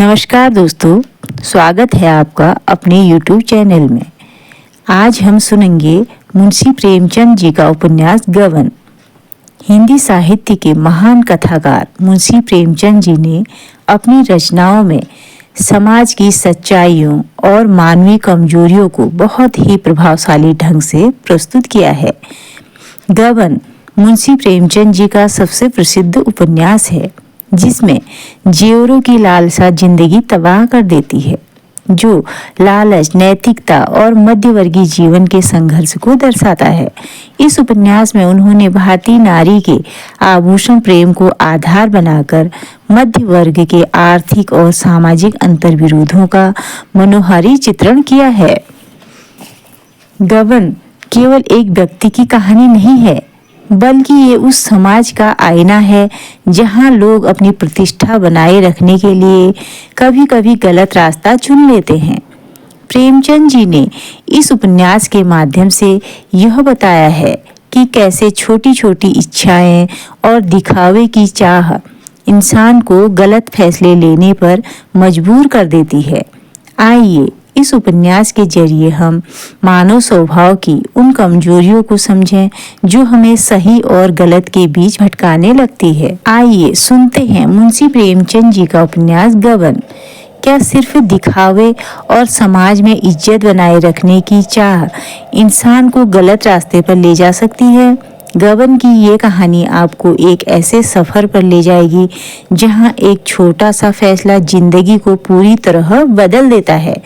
नमस्कार दोस्तों, स्वागत है आपका अपने YouTube चैनल में। आज हम सुनेंगे मुंशी प्रेमचंद जी का उपन्यास गबन। हिंदी साहित्य के महान कथाकार मुंशी प्रेमचंद जी ने अपनी रचनाओं में समाज की सच्चाइयों और मानवीय कमजोरियों को बहुत ही प्रभावशाली ढंग से प्रस्तुत किया है। गबन मुंशी प्रेमचंद जी का सबसे प्रसिद्ध उपन्यास है, जिसमें जेवरों की लालसा जिंदगी तबाह कर देती है, जो लालच, नैतिकता और मध्यवर्गीय जीवन के संघर्ष को दर्शाता है। इस उपन्यास में उन्होंने भारतीय नारी के आभूषण प्रेम को आधार बनाकर मध्य वर्ग के आर्थिक और सामाजिक अंतर्विरोधों का मनोहारी चित्रण किया है। गबन केवल एक व्यक्ति की कहानी नहीं है, बल्कि ये उस समाज का आईना है जहां लोग अपनी प्रतिष्ठा बनाए रखने के लिए कभी-कभी गलत रास्ता चुन लेते हैं। प्रेमचंद जी ने इस उपन्यास के माध्यम से यह बताया है कि कैसे छोटी-छोटी इच्छाएं और दिखावे की चाह इंसान को गलत फैसले लेने पर मजबूर कर देती है। आइए इस उपन्यास के जरिए हम मानव स्वभाव की उन कमजोरियों को समझें जो हमें सही और गलत के बीच भटकाने लगती है। आइए सुनते हैं मुंशी प्रेमचंद जी का उपन्यास गबन। क्या सिर्फ दिखावे और समाज में इज्जत बनाए रखने की चाह इंसान को गलत रास्ते पर ले जा सकती है? गबन की ये कहानी आपको एक ऐसे सफर पर ले जाएगी जहां एक छोटा सा फैसला जिंदगी को पूरी तरह बदल देता है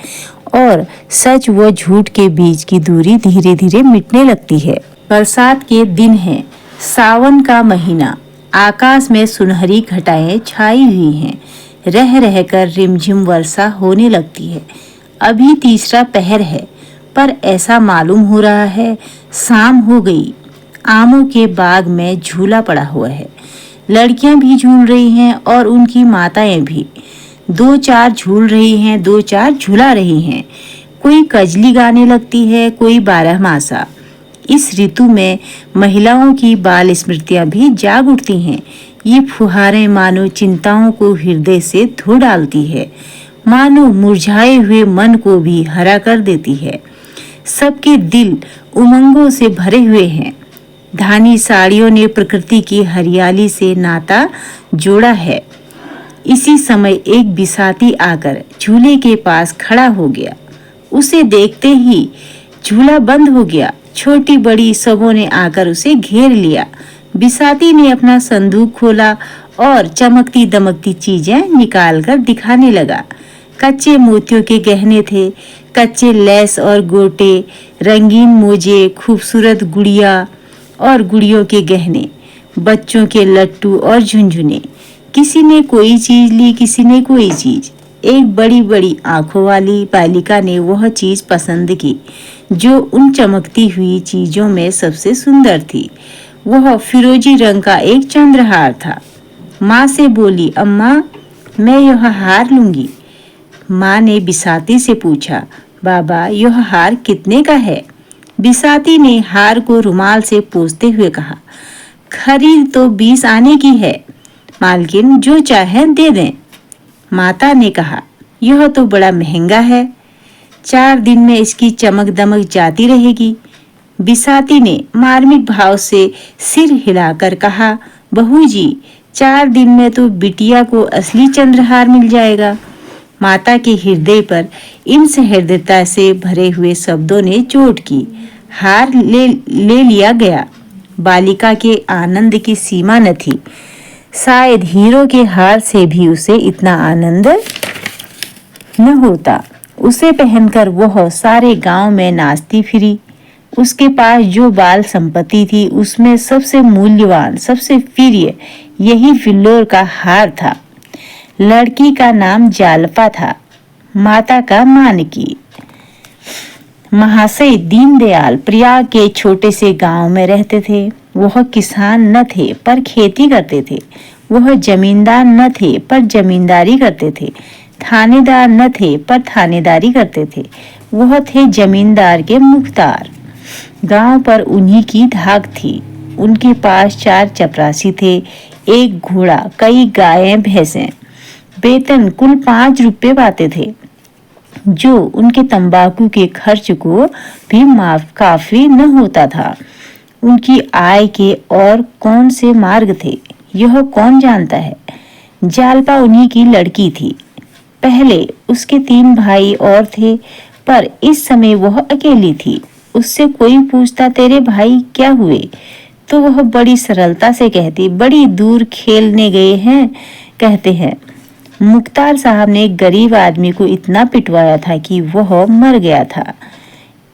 और सच व झूठ के बीच की दूरी धीरे धीरे मिटने लगती है। बरसात के दिन है, सावन का महीना। आकाश में सुनहरी घटाएं छाई हुई हैं। रह रहकर रिमझिम वर्षा होने लगती है। अभी तीसरा पहर है, पर ऐसा मालूम हो रहा है शाम हो गई। आमों के बाग में झूला पड़ा हुआ है। लड़कियां भी झूल रही हैं और उनकी माताएं भी। दो चार झूल रही हैं, दो चार झूला रही हैं। कोई कजली गाने लगती है, कोई बारहमासा। इस ऋतु में महिलाओं की बाल स्मृतियां भी जाग उठती हैं। ये फुहारें मानो चिंताओं को हृदय से धो डालती है, मानो मुरझाए हुए मन को भी हरा कर देती है। सबके दिल उमंगों से भरे हुए हैं। धानी साड़ियों ने प्रकृति की हरियाली से नाता जोड़ा है। इसी समय एक बिसाती आकर झूले के पास खड़ा हो गया। उसे देखते ही झूला बंद हो गया। छोटी बड़ी सबों ने आकर उसे घेर लिया। बिसाती ने अपना संदूक खोला और चमकती दमकती चीजें निकालकर दिखाने लगा। कच्चे मोतियों के गहने थे, कच्चे लेस और गोटे, रंगीन मोजे, खूबसूरत गुड़िया और गुड़ियों के गहने, बच्चों के लट्टू और झुनझुने। किसी ने कोई चीज ली, किसी ने कोई चीज। एक बड़ी बड़ी आंखों वाली बालिका ने वह चीज पसंद की जो उन चमकती हुई चीजों में सबसे सुंदर थी। वह फिरोजी रंग का एक चंद्रहार था। माँ से बोली, अम्मा मैं यह हार लूंगी। माँ ने बिसाती से पूछा, बाबा यह हार कितने का है? बिसाती ने हार को रुमाल से पोंछते हुए कहा, खरीद तो 20 आने की है मालकिन, जो चाहे दे दें। माता ने कहा, यह तो बड़ा महंगा है, 4 दिन में इसकी चमक दमक जाती रहेगी। बिसाती ने मार्मिक भाव से सिर हिलाकर कहा, बहू जी 4 दिन में तो बिटिया को असली चंद्रहार मिल जाएगा। माता के हृदय पर इन सहृदयता से भरे हुए शब्दों ने चोट की। हार ले लिया गया। बालिका के आनंद की सीमा न थी। शायद हीरो के हार से भी उसे इतना आनंद न होता। उसे पहनकर वह सारे गांव में नाचती फिरी। उसके पास जो बाल संपत्ति थी उसमें सबसे मूल्यवान, सबसे प्रिय यही फिल्लोर का हार था। लड़की का नाम जालपा था, माता का मानकी। महाशय दीनदयाल प्रयाग के छोटे से गांव में रहते थे। वह किसान न थे पर खेती करते थे। वह जमींदार न थे पर जमींदारी करते थे। थानेदार न थे पर थानेदारी करते थे। वह थे जमींदार के मुख्तार। गांव पर उन्हीं की धाक थी। उनके पास 4 चपरासी थे, एक घोड़ा, कई गायें भैंसें। वेतन कुल 5 रुपये पाते थे, जो उनके तंबाकू के खर्च को भी काफी न होता था। उनकी आय के और कौन से मार्ग थे, यह कौन जानता है। जालपा उन्हीं की लड़की थी। पहले उसके 3 भाई और थे, पर इस समय वह अकेली थी। उससे कोई पूछता तेरे भाई क्या हुए, तो वह बड़ी सरलता से कहती बड़ी दूर खेलने गए हैं, कहते हैं। मुख्तार साहब ने एक गरीब आदमी को इतना पिटवाया था कि वह मर गया था।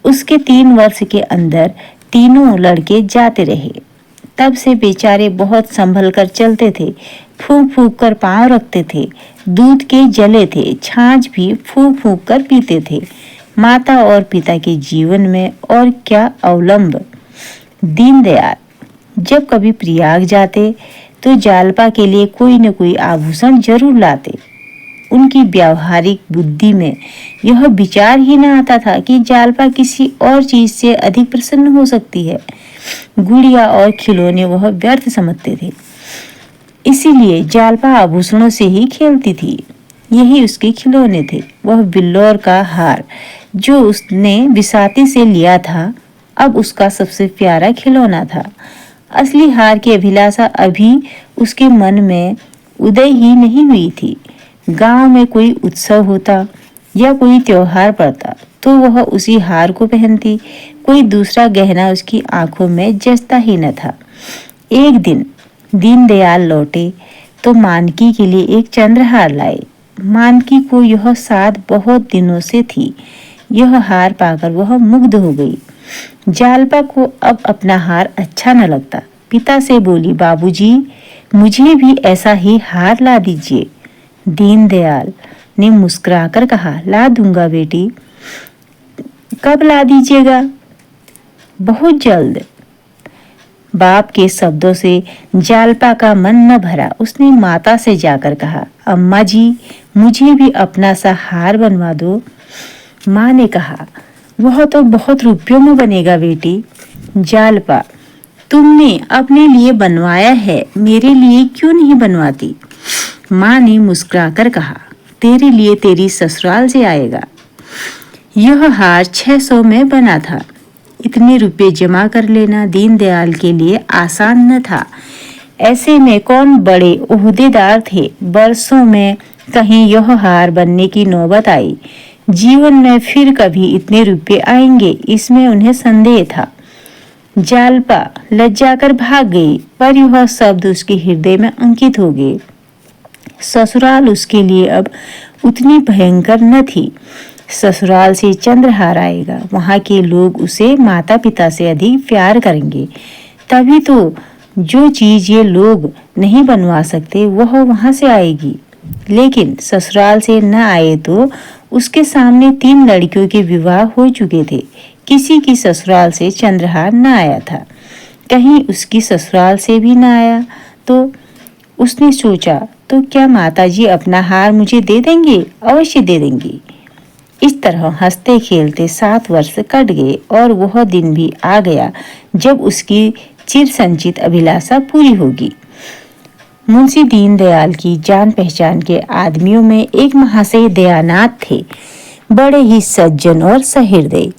उसके 3 वर्ष के अंदर तीनों लड़के जाते रहे। तब से बेचारे बहुत संभल कर चलते थे, फूंक फूंक कर पांव रखते थे, दूध के जले थे, छाछ भी फूंक फूंक कर पीते थे। माता और पिता के जीवन में और क्या अवलंब। दीनदयाल जब कभी प्रयाग जाते तो जालपा के लिए कोई न कोई आभूषण जरूर लाते। उनकी व्यावहारिक बुद्धि में यह विचार ही न आता था कि जालपा किसी और चीज से अधिक प्रसन्न हो सकती है। गुड़िया और खिलौने वह व्यर्थ समझते थे, इसीलिए जालपा आभूषणों से ही खेलती थी। यही उसके खिलौने थे। वह बिल्लौर का हार जो उसने विसाती से लिया था, अब उसका सबसे प्यारा खिलौना था। असली हार की अभिलाषा अभी उसके मन में उदय ही नहीं हुई थी। गांव में कोई उत्सव होता या कोई त्योहार पड़ता तो वह उसी हार को पहनती। कोई दूसरा गहना उसकी आंखों में जचता ही न था। एक दिन दीनदयाल लौटे तो मानकी के लिए एक चंद्रहार लाए। मानकी को यह साध बहुत दिनों से थी। यह हार पाकर वह मुग्ध हो गई। जालपा को अब अपना हार अच्छा न लगता। पिता से बोली, बाबूजी, मुझे भी ऐसा ही हार ला दीजिए। दीनदयाल ने मुस्कुराकर कहा, ला दूंगा बेटी। कब ला दीजिएगा? बहुत जल्द। बाप के शब्दों से जालपा का मन न भरा। उसने माता से जाकर कहा, अम्मा जी, मुझे भी अपना सा हार बनवा दो। माँ ने कहा, वह तो बहुत रुपयों में बनेगा बेटी। जालपा, तुमने अपने लिए बनवाया है, मेरे लिए क्यों नहीं बनवाती? माँ ने मुस्कुराकर कहा, तेरे लिए तेरी ससुराल से आएगा। यह हार 600 में बना था। इतने रुपए जमा कर लेना दीनदयाल के लिए आसान न था। ऐसे में कौन बड़े ओहदेदार थे। बरसों में कहीं यह हार बनने की नौबत आई। जीवन में फिर कभी इतने रुपए आएंगे, इसमें उन्हें संदेह था। जालपा लज्जा कर भाग गई, पर यह शब्द उसके हृदय में अंकित हो गए। ससुराल उसके लिए अब उतनी भयंकर न थी। ससुराल से चंद्रहार आएगा, वहां के लोग उसे माता पिता से अधिक प्यार करेंगे। तभी तो जो चीज ये लोग नहीं बनवा सकते वह वहां से आएगी। लेकिन ससुराल से न आए तो उसके सामने 3 लड़कियों के विवाह हो चुके थे। किसी की ससुराल से चंद्रहार न आया था। कहीं उसकी ससुराल से भी न आया तो उसने सोचा, तो क्या माताजी अपना हार मुझे दे देंगे? अवश्य दे देंगी। इस तरह हंसते खेलते 7 वर्ष कट गए और वह दिन भी आ गया जब उसकी चिर संचित अभिलाषा पूरी होगी। मुंशी दीनदयाल की जान पहचान के आदमियों में एक महाशय दयानाथ थे। बड़े ही सज्जन और सहृदय।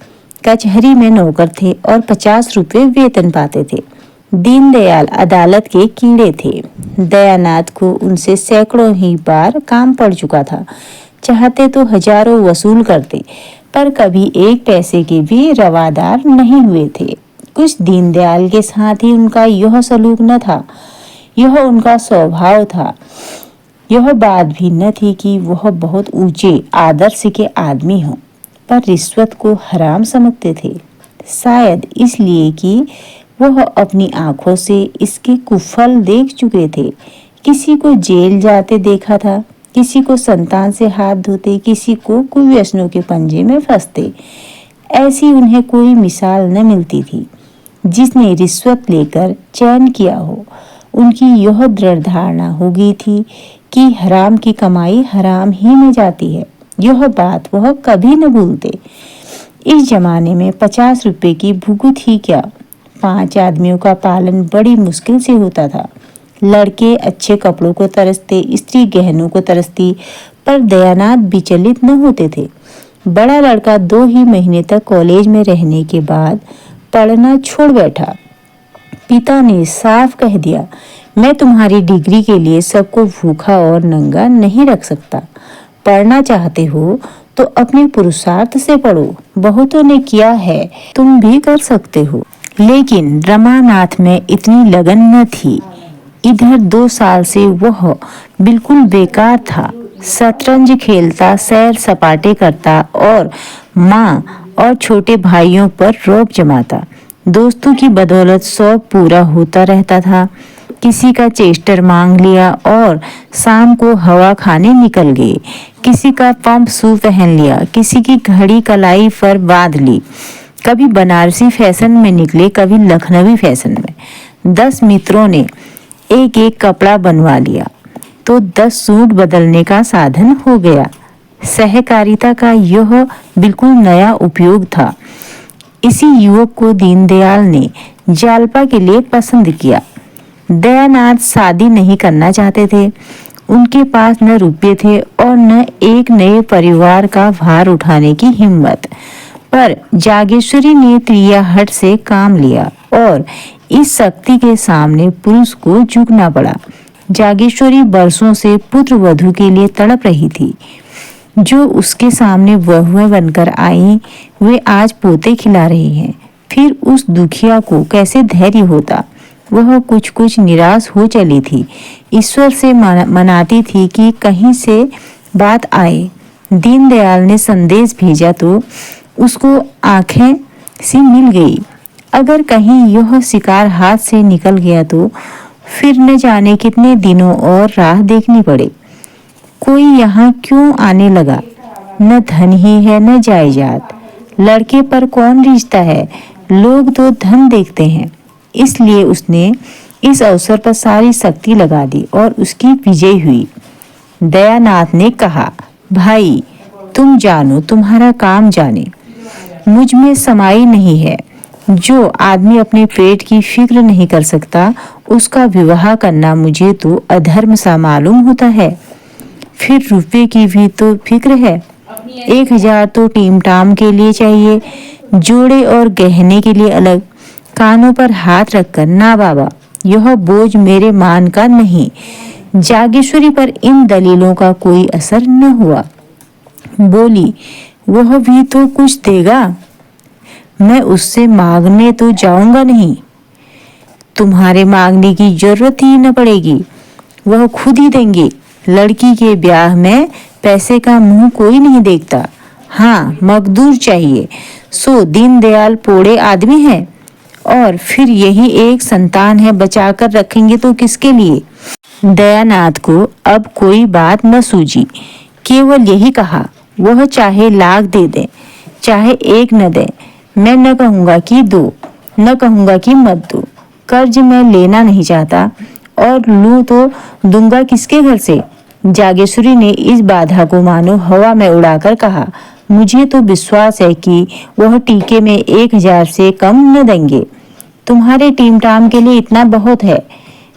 कचहरी में नौकर थे और 50 रुपये वेतन पाते थे। दीनदयाल अदालत के कीड़े थे। दयानाथ को उनसे सैकड़ों ही बार काम पड़ चुका था। चाहते तो हजारों वसूल करते, पर कभी 1 पैसे के भी रवादार नहीं हुए थे। कुछ दीनदयाल के साथ ही उनका यह सलूक न था, यह उनका स्वभाव था। यह बात भी न थी कि वह बहुत ऊंचे आदर्श के आदमी हों, पर रिश्वत को हराम समझते थे। शायद इसलिए कि वह अपनी आंखों से इसके कुफल देख चुके थे। किसी को जेल जाते देखा था, किसी को संतान से हाथ धोते, किसी को कुव्यसनों के पंजे में फंसते। ऐसी उन्हें कोई मिसाल न मिलती थी जिसने रिश्वत लेकर चैन किया हो। उनकी यह दृढ़ धारणा हो गई थी कि हराम की कमाई हराम ही में जाती है। यह बात वह कभी न भूलते। इस जमाने में 50 रुपए की भुगुत ही क्या, 5 आदमियों का पालन बड़ी मुश्किल से होता था। लड़के अच्छे कपड़ों को तरसते, स्त्री गहनों को तरसती, पर दयानाथ विचलित न होते थे। बड़ा लड़का 2 ही महीने तक कॉलेज में रहने के बाद पढ़ना छोड़ बैठा। पिता ने साफ कह दिया, मैं तुम्हारी डिग्री के लिए सबको भूखा और नंगा नहीं रख सकता। पढ़ना चाहते हो तो अपने पुरुषार्थ से पढ़ो, बहुतों ने किया है, तुम भी कर सकते हो। लेकिन रमानाथ में इतनी लगन न थी। इधर 2 साल से वह बिल्कुल बेकार था। शतरंज खेलता, सैर सपाटे करता और माँ और छोटे भाइयों पर रौब जमाता। दोस्तों की बदौलत शौक पूरा होता रहता था। किसी का चेस्टर मांग लिया और शाम को हवा खाने निकल गए। किसी का पंप शू पहन लिया, किसी की घड़ी कलाई पर बांध ली। कभी बनारसी फैशन में निकले, कभी लखनवी फैशन में। 10 मित्रों ने एक एक कपड़ा बनवा लिया तो 10 सूट बदलने का साधन हो गया। सहकारिता का यह बिल्कुल नया उपयोग था। इसी युवक को दीनदयाल ने जालपा के लिए पसंद किया। दयानाथ शादी नहीं करना चाहते थे। उनके पास न रुपये थे और न एक नए परिवार का भार उठाने की हिम्मत। पर जागेश्वरी ने त्रियाहट से काम लिया और इस शक्ति के सामने पुरुष को झुकना पड़ा। जागेश्वरी बरसों से पुत्र वधू के लिए तड़प रही थी। जो उसके सामने बहुएं बनकर आई, वे आज पोते खिला रही हैं। फिर उस दुखिया को कैसे धैर्य होता। वह कुछ कुछ निराश हो चली थी। ईश्वर से मनाती थी कि कहीं से बात आए। दीनदयाल ने संदेश भेजा तो उसको आंखें सी मिल गई। अगर कहीं यह शिकार हाथ से निकल गया तो फिर न जाने कितने दिनों और राह देखनी पड़े। कोई यहाँ क्यों आने लगा? न धन ही है न जायदाद। लड़के पर कौन रिश्ता है? लोग तो धन देखते हैं। इसलिए उसने इस अवसर पर सारी शक्ति लगा दी और उसकी विजय हुई। दयानाथ ने कहा, भाई तुम जानो, तुम्हारा काम जाने। मुझ में समाई नहीं है। जो आदमी अपने पेट की फिक्र नहीं कर सकता, उसका विवाह करना मुझे तो अधर्म सा मालूम होता है। फिर रुपए की भी तो फिक्र है। 1000 तो टीम टाम के लिए चाहिए, जोड़े और गहने के लिए अलग। कानों पर हाथ रखकर, ना बाबा, यह बोझ मेरे मान का नहीं। जागेश्वरी पर इन दलीलों का कोई असर न हुआ। बोली, वह भी तो कुछ देगा। मैं उससे मांगने तो जाऊंगा नहीं। तुम्हारे मांगने की जरूरत ही न पड़ेगी, वह खुद ही देंगे। लड़की के ब्याह में पैसे का मुंह कोई नहीं देखता। हाँ, मकदूर चाहिए। सो दीनदयाल पोड़े आदमी है। और फिर यही एक संतान है, बचाकर रखेंगे तो किसके लिए? दयानाथ को अब कोई बात न सूझी। केवल यही कहा, वह चाहे लाख दे दे, चाहे एक न दे, मैं न कहूंगा कि दो, न कहूंगा कि मत दो। कर्ज मैं लेना नहीं चाहता, और लूं तो दूंगा किसके घर से? जागेश्वरी ने इस बाधा को मानो हवा में उड़ाकर कहा, मुझे तो विश्वास है कि वह टीके में 1000 से कम न देंगे। तुम्हारे टीम टाम के लिए इतना बहुत है।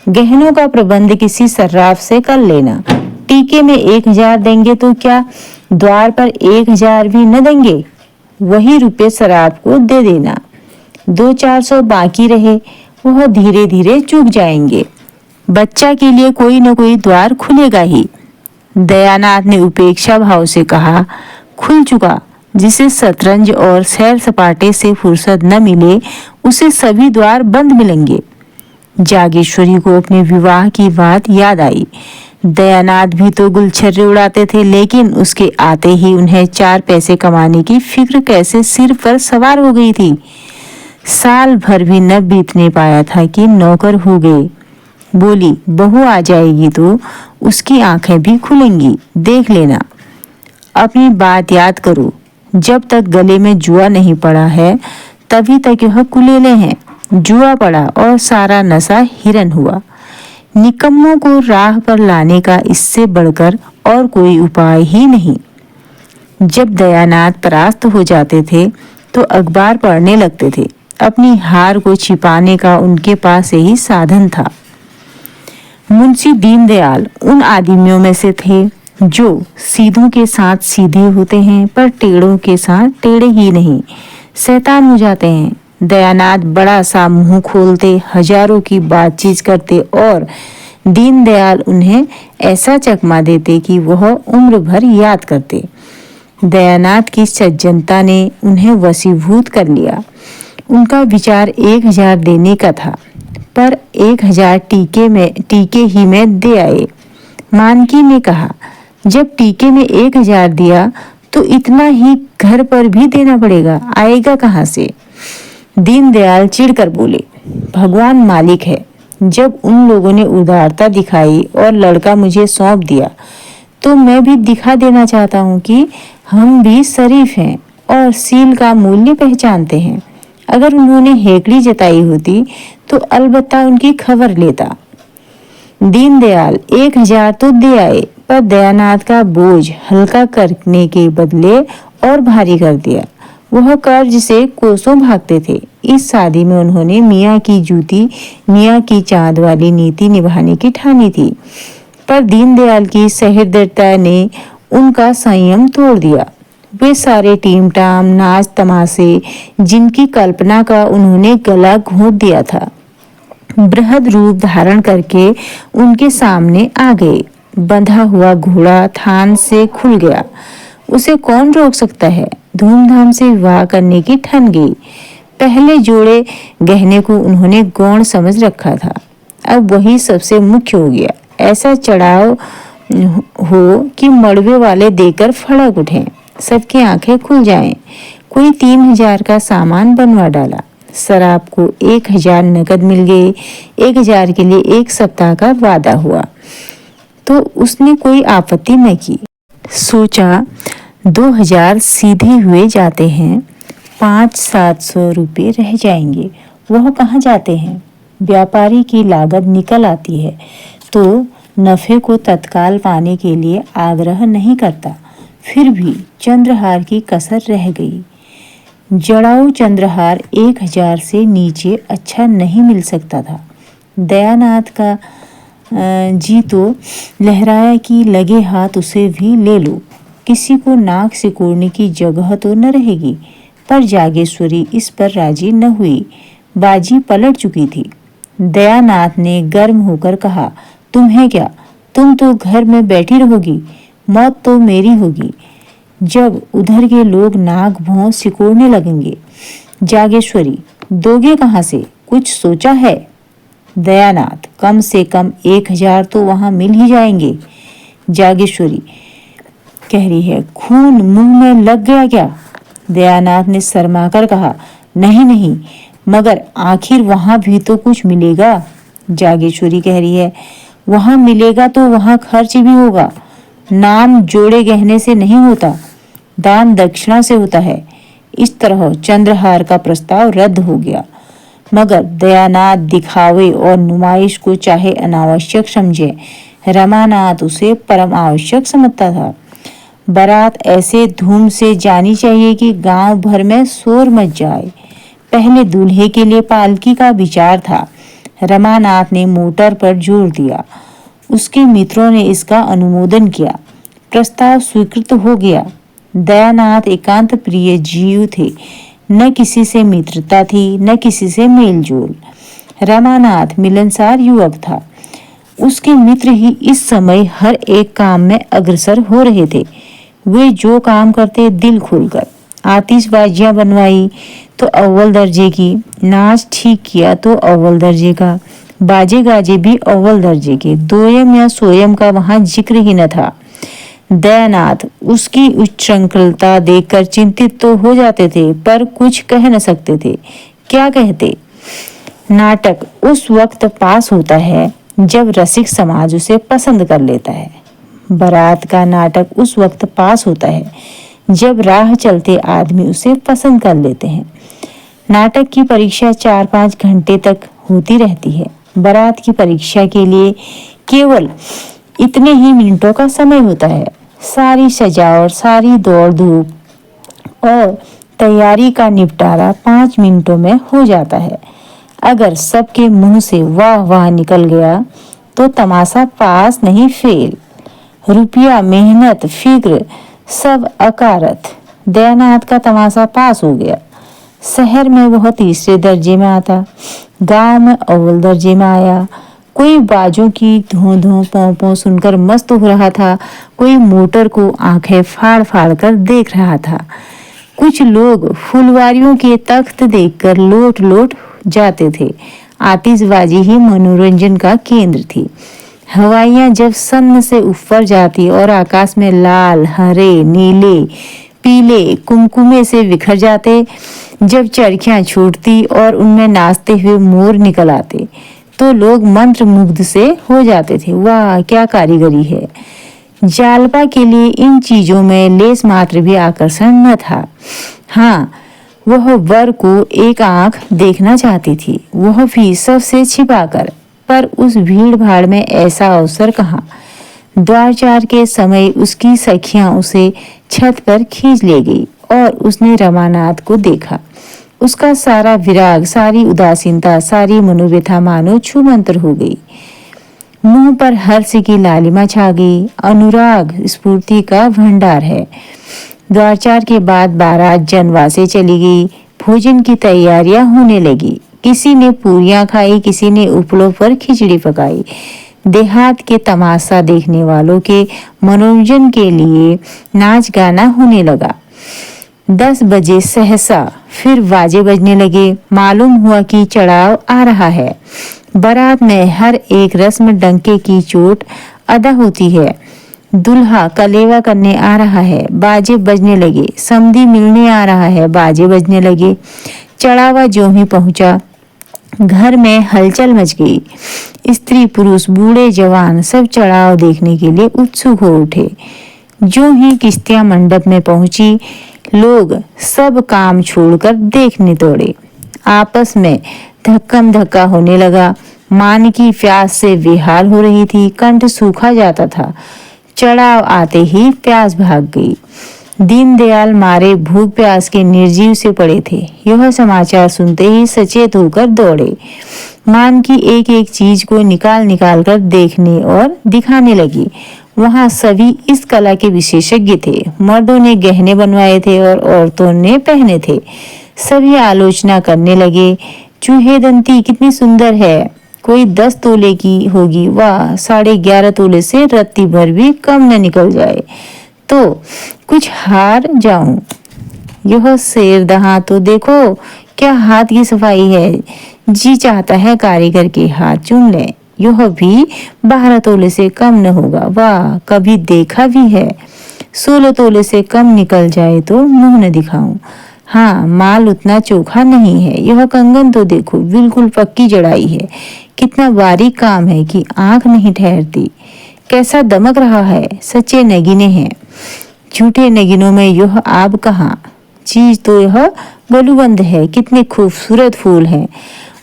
गहनों का प्रबंध किसी सर्राफ से कर लेना। टीके में 1000 देंगे तो क्या द्वार पर 1000 भी न देंगे? वही रुपए शराब को दे देना। 200-400 बाकी रहे, वह धीरे धीरे चूक जाएंगे। बच्चा के लिए कोई न कोई द्वार खुलेगा ही। दयानाथ ने उपेक्षा भाव से कहा, खुल चुका। जिसे शतरंज और सैर सपाटे से फुर्सत न मिले, उसे सभी द्वार बंद मिलेंगे। जागेश्वरी को अपने विवाह की बात याद आई। दयानाथ भी तो गुलछर्रे उड़ाते थे, लेकिन उसके आते ही उन्हें 4 पैसे कमाने की फिक्र कैसे सिर पर सवार हो गई थी। साल भर भी न बीतने पाया था कि नौकर हो गए। बोली, बहू आ जाएगी तो उसकी आंखें भी खुलेंगी, देख लेना। अपनी बात याद करो, जब तक गले में जुआ नहीं पड़ा है तभी तक यह कुलेले हैं। जुआ पड़ा और सारा नशा हिरन हुआ। निकम्मों को राह पर लाने का इससे बढ़कर और कोई उपाय ही नहीं। जब दयानाथ परास्त हो जाते थे तो अखबार पढ़ने लगते थे। अपनी हार को छिपाने का उनके पास यही साधन था। मुंशी दीनदयाल उन आदमियों में से थे जो सीधों के साथ सीधे होते हैं पर टेढ़ों के साथ टेढ़े ही नहीं, शैतान हो जाते हैं। दयानाथ बड़ा सा मुंह खोलते, हजारों की बातचीत करते और दीनदयाल उन्हें ऐसा चकमा देते कि वह उम्र भर याद करते। दयानाथ की सज्जनता ने उन्हें वशीभूत कर लिया। उनका विचार 1000 देने का था, पर 1000 टीके ही में दे आए। मानकी ने कहा, जब टीके में 1000 दिया तो इतना ही घर पर भी देना पड़ेगा, आएगा कहाँ से? दीनदयाल चिढ़कर बोले, भगवान मालिक है। जब उन लोगों ने उदारता दिखाई और लड़का मुझे सौंप दिया तो मैं भी दिखा देना चाहता हूँ कि हम भी शरीफ हैं और सील का मूल्य पहचानते हैं। अगर उन्होंने हेकड़ी जताई होती तो अलबत्ता उनकी खबर लेता। दीनदयाल 1000 तो दे आए, पर दयानाथ का बोझ हल्का करने के बदले और भारी कर दिया। वह कर्ज से कोसों भागते थे। इस शादी में उन्होंने मियाँ की जूती मियाँ की चाँद वाली नीति निभाने की ठानी थी, पर दीनदयाल की सहृदयता ने उनका संयम तोड़ दिया। वे सारे टीम टाम नाच तमाशे जिनकी कल्पना का उन्होंने गला घोंट दिया था, बृहद रूप धारण करके उनके सामने आ गए। बंधा हुआ घोड़ा थान से खुल गया, उसे कौन रोक सकता है? धूमधाम से विवाह करने की ठन गई। पहले जोड़े गहने को उन्होंने गौण समझ रखा था, अब वही सबसे मुख्य हो गया। ऐसा चढ़ाव हो कि मड़वे वाले देकर फड़क उठें, सबकी आंखें खुल जाएं। कोई 3000 का सामान बनवा डाला। शराब को 1000 नकद मिल गए। 1000 के लिए 1 सप्ताह का वादा हुआ तो उसने कोई आपत्ति न की। सोचा 2000 सीधे हुए जाते हैं, 500-700 रुपये रह जाएंगे। वह कहाँ जाते हैं? व्यापारी की लागत निकल आती है तो नफे को तत्काल पाने के लिए आग्रह नहीं करता। फिर भी चंद्रहार की कसर रह गई। जड़ाऊ चंद्रहार 1000 से नीचे अच्छा नहीं मिल सकता था। दयानाथ का जी तो लहराया कि लगे हाथ उसे भी ले लो, किसी को नाक सिकोड़ने की जगह तो न रहेगी। पर जागेश्वरी इस पर राजी न हुई। बाजी पलट चुकी थी। दयानाथ ने गर्म होकर कहा, तुम्हें क्या, तुम तो घर में बैठी रहोगी, मौत तो मेरी होगी जब उधर के लोग नाक भौं सिकोड़ने लगेंगे। जागेश्वरी, दोगे कहाँ से? कुछ सोचा है? दयानाथ, कम से कम 1000 तो वहां मिल ही जाएंगे। जागेश्वरी कह रही है, खून मुंह में लग गया क्या? दयानाथ ने शर्माकर कहा, नहीं नहीं, मगर आखिर वहां भी तो कुछ मिलेगा। जागेश्वरी कह रही है, वहां मिलेगा तो वहां खर्च भी होगा। नाम जोड़े गहने से नहीं होता, दान दक्षिणा से होता है। इस तरह चंद्रहार का प्रस्ताव रद्द हो गया। मगर दयानाथ दिखावे और नुमाइश को चाहे अनावश्यक समझे, रमानाथ उसे परम आवश्यक समझता था। बारात ऐसे धूम से जानी चाहिए कि गांव भर में शोर मच जाए। पहले दूल्हे के लिए पालकी का विचार था। रमानाथ ने मोटर पर जोर दिया। उसके मित्रों ने इसका अनुमोदन किया। प्रस्ताव स्वीकृत हो गया। दयानाथ एकांत प्रिय जीव थे, न किसी से मित्रता थी न किसी से मेलजोल। रमानाथ मिलनसार युवक था। उसके मित्र ही इस समय हर एक काम में अग्रसर हो रहे थे। वे जो काम करते दिल खोलकर। आतिशबाजियां बनवाई तो अव्वल दर्जे की, नाच ठीक किया तो अव्वल दर्जे का, बाजे गाजे भी अव्वल दर्जे के। दोयम या सोयम का वहां जिक्र ही न था। दयानाथ उसकी उच्छृंखलता देखकर चिंतित तो हो जाते थे, पर कुछ कह न सकते थे। क्या कहते? नाटक उस वक्त पास होता है जब रसिक समाज उसे पसंद कर लेता है। बारात का नाटक उस वक्त पास होता है जब राह चलते आदमी उसे पसंद कर लेते हैं। नाटक की परीक्षा 4-5 घंटे तक होती रहती है। बारात की परीक्षा के लिए केवल इतने ही मिनटों का समय होता है। सारी सजावट, सारी दौड़ धूप और तैयारी का निपटारा 5 मिनटों में हो जाता है। अगर सबके मुंह से वाह वाह निकल गया तो तमाशा पास नहीं फेल। रुपया, मेहनत, फिक्र सब अकारत। दयानाथ का तमाशा पास हो गया। शहर में वह तीसरे दर्जे में आता, गांव में अव्वल दर्जे में आया। कोई बाजों की धों धों पों पों सुनकर मस्त हो रहा था, कोई मोटर को आंखें फाड़ फाड़ कर देख रहा था। कुछ लोग फुलवारियों के तख्त देखकर लोट लोट जाते थे। आतिशबाजी ही मनोरंजन का केंद्र थी। हवाइयां जब सन्न से ऊपर जाती और आकाश में लाल, हरे, नीले, पीले कुमकुमे से बिखर जाते, जब चरखियां छूटती और उनमें नाचते हुए मोर निकल आते, तो लोग मंत्र मुग्ध से हो जाते थे। वाह, क्या कारीगरी है! जालपा के लिए इन चीजों में लेस मात्र भी आकर्षण न था। हाँ, वह वर को एक आंख देखना चाहती थी, वह भी सबसे छिपाकर। पर उस भीड़ भाड़ में ऐसा अवसर कहाँ। द्वारचार के समय उसकी सखियां उसे छत पर खींच ले गई और उसने रमानाथ को देखा। उसका सारा विराग, सारी उदासीनता, सारी मनोव्यथा मानो छूमंतर हो गई। मुंह पर हर्ष की लालिमा छा गई। अनुराग स्फूर्ति का भंडार है। द्वारचार के बाद बारात जनवासे चली गई। भोजन की तैयारियां होने लगी। किसी ने पूरियां खाई, किसी ने उपलों पर खिचड़ी पकाई। देहात के तमाशा देखने वालों के मनोरंजन के लिए नाच गाना होने लगा। 10 बजे सहसा फिर बाजे बजने लगे। मालूम हुआ कि चढ़ाव आ रहा है। बारात में हर एक रस्म डंके की चोट अदा होती है। दूल्हा कलेवा करने आ रहा है, बाजे बजने लगे। समधी मिलने आ रहा है, बाजे बजने लगे। चढ़ावा जो ही पहुंचा, घर में हलचल मच गई। स्त्री पुरुष बूढ़े जवान सब चढ़ाव देखने के लिए उत्सुक हो उठे। जो ही किश्तियां मंडप में पहुंची, लोग सब काम छोड़कर देखने दौड़े। आपस में धक्कम धक्का होने लगा। मान की प्यास से बेहाल हो रही थी, कंठ सूखा जाता था। चढ़ाव आते ही प्यास भाग गई। दीनदयाल मारे भूख प्यास के निर्जीव से पड़े थे। यह समाचार सुनते ही सचेत होकर दौड़े। मान की एक एक चीज को निकाल निकाल कर देखने और दिखाने लगी। वहां सभी इस कला के विशेषज्ञ थे। मर्दों ने गहने बनवाए थे और औरतों ने पहने थे। सभी आलोचना करने लगे। चूहेदंती कितनी सुंदर है, कोई 10 तोले की होगी। वाह, 11.5 तोले से रत्ती भर भी कम न निकल जाए तो कुछ हार जाऊं। यह शेरदहा तो देखो, क्या हाथ की सफाई है। जी चाहता है कारीगर के हाथ चूम लें। यह भी 12 तोले से कम न होगा। वाह, कभी देखा भी है। 16 तोले से कम निकल जाए तो मुंह न दिखाऊं। हाँ, माल उतना चोखा नहीं है। यह कंगन तो देखो, बिल्कुल पक्की जड़ाई है। कितना बारीक काम है कि आंख नहीं ठहरती। कैसा दमक रहा है। सच्चे नगीने हैं। झूठे नगीनों में यह आब कहाँ। चीज तो यह बलूबंद है। कितने खूबसूरत फूल हैं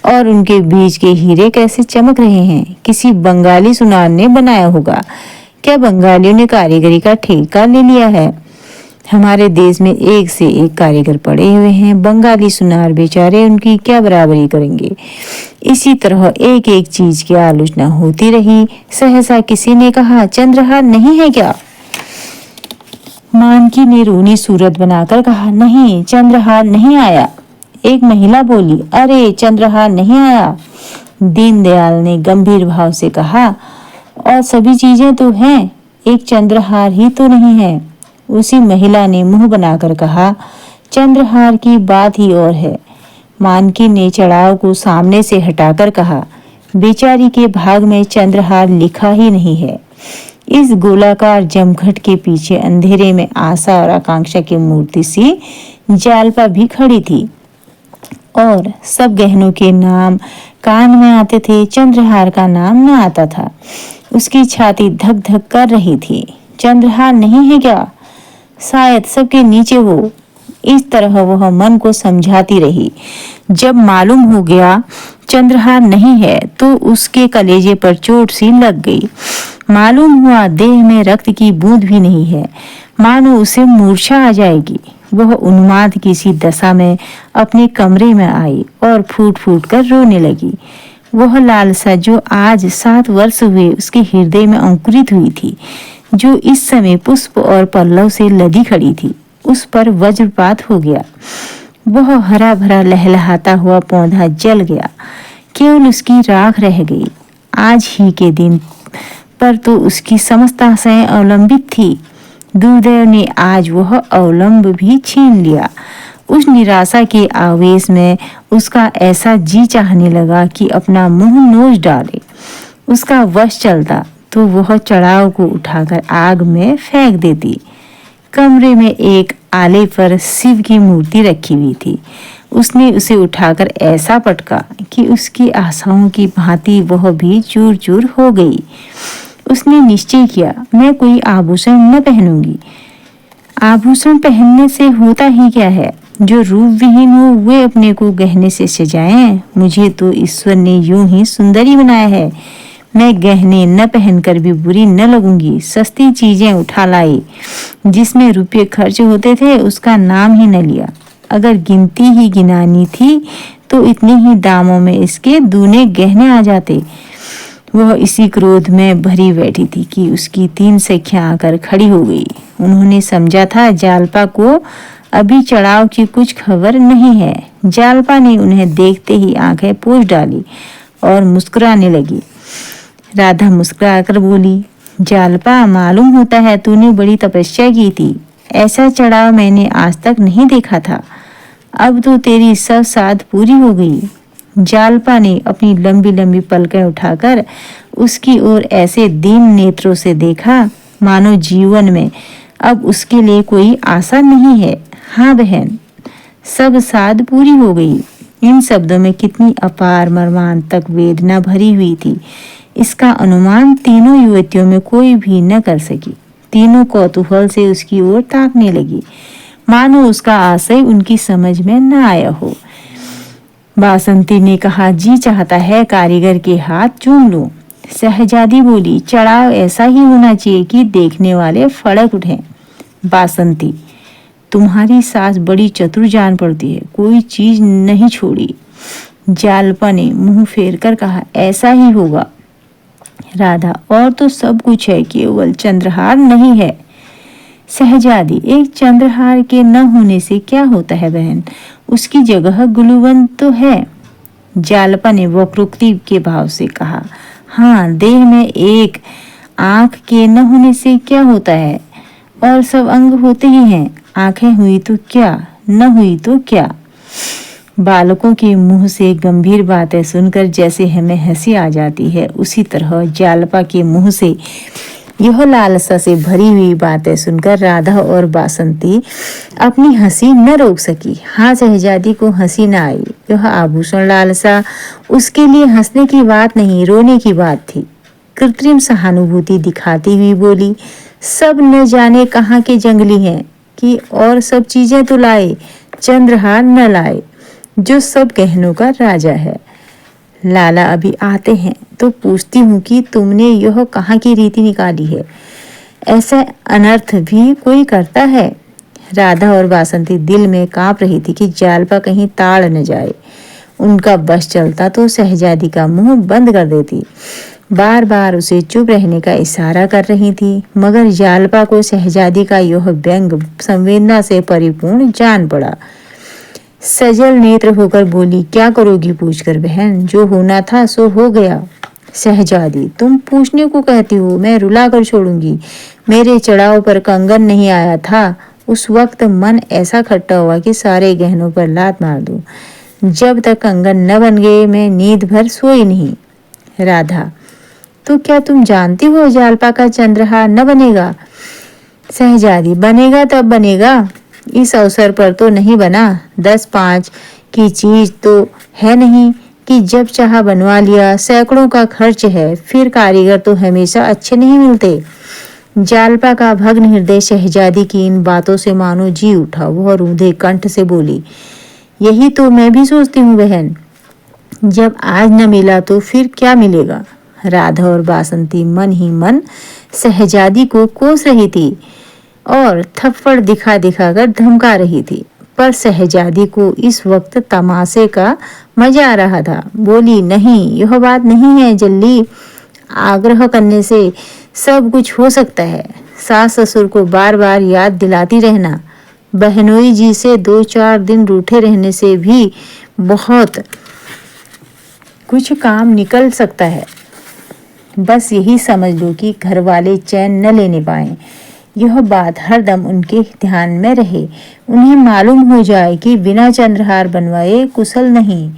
और उनके बीच के हीरे कैसे चमक रहे हैं। किसी बंगाली सुनार ने बनाया होगा। क्या बंगालियों ने कारीगरी का ठेका ले लिया है। हमारे देश में एक से एक कारीगर पड़े हुए हैं। बंगाली सुनार बेचारे उनकी क्या बराबरी करेंगे। इसी तरह एक एक चीज की आलोचना होती रही। सहसा किसी ने कहा, चंद्रहार नहीं है क्या। मानकी ने रोनी सूरत बनाकर कहा, नहीं, चंद्रहार नहीं आया। एक महिला बोली, अरे चंद्रहार नहीं आया। दीनदयाल ने गंभीर भाव से कहा, और सभी चीजें तो हैं, एक चंद्रहार ही तो नहीं है। उसी महिला ने मुंह बनाकर कहा, चंद्रहार की बात ही और है। मानकी ने चढ़ाव को सामने से हटाकर कहा, बेचारी के भाग में चंद्रहार लिखा ही नहीं है। इस गोलाकार जमघट के पीछे अंधेरे में आशा और आकांक्षा की मूर्ति सी जालपा भी खड़ी थी और सब गहनों के नाम कान में आते थे। चंद्रहार का नाम न आता था। उसकी छाती धक धक कर रही थी। चंद्रहार नहीं है क्या, शायद सबके नीचे हो। इस तरह वह मन को समझाती रही। जब मालूम हो गया चंद्रहार नहीं है तो उसके कलेजे पर चोट सी लग गई। मालूम हुआ देह में रक्त की बूंद भी नहीं है, मानो उसे मूर्छा आ जाएगी। वह उन्माद की सी दशा में अपने कमरे में आई और फूट फूट कर रोने लगी। वह लालसा जो आज 7 वर्ष हुए उसके हृदय में अंकुरित हुई थी, जो इस समय पुष्प और पल्लव से लदी खड़ी थी, उस पर वज्रपात हो गया। वह हरा भरा लहलहाता हुआ पौधा जल गया, केवल उसकी राख रह गई। आज ही के दिन पर तो उसकी समस्त आशाएं अवलंबित थी। दुर्दैव ने आज वह अवलंब भी छीन लिया। उस निराशा के आवेश में उसका ऐसा जी चाहने लगा कि अपना मुंह नोच डाले। उसका वश चलता तो वह चढ़ाव को उठाकर आग में फेंक देती। कमरे में एक आले पर शिव की मूर्ति रखी हुई थी। उसने उसे उठाकर ऐसा पटका कि उसकी आशाओं की भांति वह भी चूर चूर हो गई। उसने निश्चय किया, मैं कोई आभूषण न पहनूंगी। आभूषण पहनने से होता ही क्या है? जो रूप विहीन हो वे अपने को गहने से सजाएं। मुझे तो ईश्वर ने यूं ही सुंदरी बनाया है। मैं गहने न पहनकर भी बुरी न लगूंगी। सस्ती चीजें उठा लाई, जिसमें रुपये खर्च होते थे उसका नाम ही न लिया। अगर गिनती ही गिनानी थी तो इतने ही दामों में इसके दूने गहने आ जाते। वह इसी क्रोध में भरी बैठी थी कि उसकी 3 सखियां आकर खड़ी हो गई। उन्होंने समझा था जालपा को अभी चढ़ाव की कुछ खबर नहीं है। जालपा ने उन्हें देखते ही आंखें पोंछ डाली और मुस्कुराने लगी। राधा मुस्कुराकर बोली, जालपा, मालूम होता है तूने बड़ी तपस्या की थी। ऐसा चढ़ाव मैंने आज तक नहीं देखा था। अब तो तेरी सब साध पूरी हो गई। जालपा ने अपनी लंबी लंबी पलकें उठाकर उसकी ओर ऐसे दीन नेत्रों से देखा मानो जीवन में अब उसके लिए कोई आशा नहीं है। हाँ बहन, सब साध पूरी हो गई। इन शब्दों में कितनी अपार मर्मांतक वेदना भरी हुई थी, इसका अनुमान तीनों युवतियों में कोई भी न कर सकी। तीनों कौतूहल से उसकी ओर ताकने लगी, मानो उसका आशय उनकी समझ में न आया हो। बासंती ने कहा, जी चाहता है कारीगर के हाथ चूम लूं। शहजादी बोली, चढ़ाव ऐसा ही होना चाहिए कि देखने वाले फड़क उठें। बासंती, तुम्हारी सास बड़ी चतुर जान पड़ती है, कोई चीज नहीं छोड़ी। जालपा ने मुंह फेर कर कहा, ऐसा ही होगा। राधा, और तो सब कुछ है, केवल चंद्रहार नहीं है। शहजादी, एक चंद्रहार के न होने से क्या होता है बहन, उसकी जगह गुलूबंद तो है। जालपा ने वक्रोक्ति के भाव से कहा, हाँ, देह में एक आंख के न होने से क्या होता है, और सब अंग होते ही हैं। आंखें हुई तो क्या, न हुई तो क्या। बालकों के मुंह से गंभीर बातें सुनकर जैसे हमें हंसी आ जाती है, उसी तरह जालपा के मुंह से यह लालसा से भरी हुई बातें सुनकर राधा और बासंती अपनी हंसी न रोक सकी। हाँ, शहजादी को हंसी न आई। यह आभूषण लालसा उसके लिए हंसने की बात नहीं, रोने की बात थी। कृत्रिम सहानुभूति दिखाती हुई बोली, सब न जाने कहाँ के जंगली हैं कि और सब चीजें तो लाए, चंद्रहार न लाए, जो सब गहनों का राजा है। लाला अभी आते हैं तो पूछती हूँ कि तुमने यह कहाँ की रीति निकाली है। ऐसा अनर्थ भी कोई करता है। राधा और बासंती दिल में कांप रही थी कि जालपा कहीं ताड़ न जाए। उनका बस चलता तो शहजादी का मुंह बंद कर देती। बार बार उसे चुप रहने का इशारा कर रही थी, मगर जालपा को शहजादी का यह व्यंग संवेदना से परिपूर्ण जान पड़ा। सजल नेत्र होकर बोली, क्या करोगी पूछकर बहन, जो होना था सो हो गया। शहजादी, तुम पूछने को कहती हो, मैं रुला कर छोड़ूंगी। मेरे चढ़ाव पर कंगन नहीं आया था, उस वक्त मन ऐसा खट्टा हुआ कि सारे गहनों पर लात मार दूं। जब तक कंगन न बन गए मैं नींद भर सोई नहीं। राधा, तो क्या तुम जानती हो जालपा का चंद्रहार न बनेगा? शहजादी, बनेगा तब बनेगा, इस अवसर पर तो नहीं बना। 10-5 की चीज तो है नहीं कि जब चाहा बनवा लिया। सैकड़ों का खर्च है, फिर कारीगर तो हमेशा अच्छे नहीं मिलते। जालपा का भग्न हृदय शहजादी की इन बातों से मानो जी उठा। वह रूंधे कंठ से बोली, यही तो मैं भी सोचती हूँ बहन, जब आज न मिला तो फिर क्या मिलेगा। राधा और बासंती मन ही मन शहजादी को कोस रही थी और थप्पड़ दिखा दिखा कर धमका रही थी, पर शहजादी को इस वक्त तमाशे का मजा आ रहा था। बोली, नहीं, यह बात नहीं है जल्दी। आग्रह करने से सब कुछ हो सकता है। सास ससुर को बार बार याद दिलाती रहना, बहनोई जी से 2-4 दिन रूठे रहने से भी बहुत कुछ काम निकल सकता है। बस यही समझ लो कि घर वाले चैन न लेने पाए। यह बात हरदम उनके ध्यान में रहे। उन्हें मालूम हो जाए कि बिना चंद्रहार बनवाए कुशल नहीं।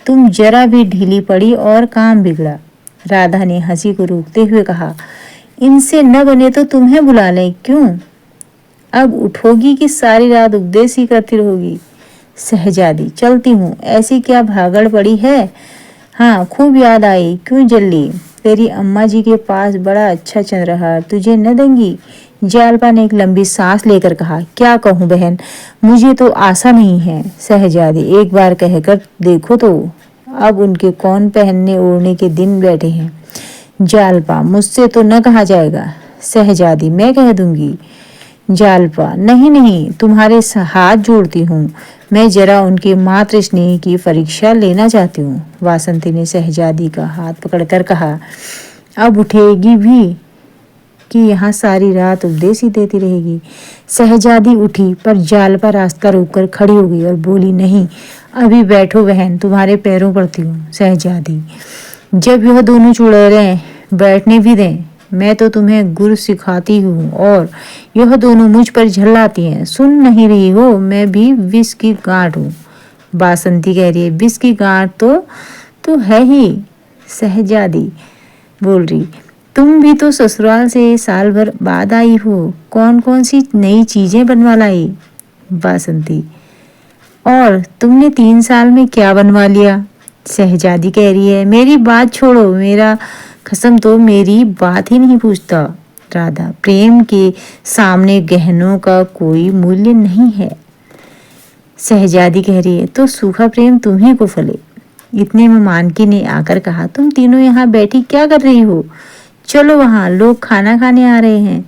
तुम जरा भी ढीली पड़ी और काम बिगड़ा। राधा ने हंसी को रोकते हुए कहा, इनसे न बने तो तुम्हें बुला लें। क्यों? अब उठोगी कि सारी रात उपदेश ही करती रहोगी? शहजादी, चलती हूँ। ऐसी क्या भागड़ पड़ी है? हाँ, खूब याद आई। क्यों जल्दी? तेरी अम्मा जी के पास बड़ा अच्छा चंद्रहार तुझे न देंगी? जालपा ने एक लंबी सांस लेकर कहा, क्या कहूँ बहन, मुझे तो आशा नहीं है। शहजादी, एक बार कहकर देखो तो। अब उनके कौन पहनने ओढ़ने के दिन बैठे हैं। जालपा, मुझसे तो न कहा जाएगा। शहजादी, मैं कह दूंगी। जालपा, नहीं नहीं, तुम्हारे हाथ जोड़ती हूँ। मैं जरा उनके मातृ स्नेह की परीक्षा लेना चाहती हूँ। वासंती ने शहजादी का हाथ पकड़कर कहा, अब उठेगी भी कि यहाँ सारी रात उपदेश ही देती रहेगी? शहजादी उठी, पर जालपा रास्ता रोककर खड़ी हो गई और बोली, नहीं, अभी बैठो बहन, तुम्हारे पैरों पड़ती हूँ। शहजादी, जब यह दोनों चुड़ैलें बैठने भी दें, मैं तो तुम्हें गुर सिखाती हूँ और यह दोनों मुझ पर झल्लाती हैं। सुन नहीं रही हो? मैं भी विष की गांठ हूँ। बासंती कह रही है, विष की गांठ तो है ही। शहजादी बोल रही, तुम भी तो ससुराल से साल भर बाद आई हो। कौन कौन सी नई चीजें बनवा लाई? बासंती, और तुमने 3 साल में क्या बनवा लिया? शहजादी कह रही है, मेरी बात छोड़ो, मेरा खसम तो मेरी बात ही नहीं पूछता। राधा, प्रेम के सामने गहनों का कोई मूल्य नहीं है। शहजादी कह रही है, तो सूखा प्रेम तुम्ही को फले। इतने में मानकी ने आकर कहा, तुम तीनों यहाँ बैठी क्या कर रही हो? चलो वहाँ, लोग खाना खाने आ रहे हैं।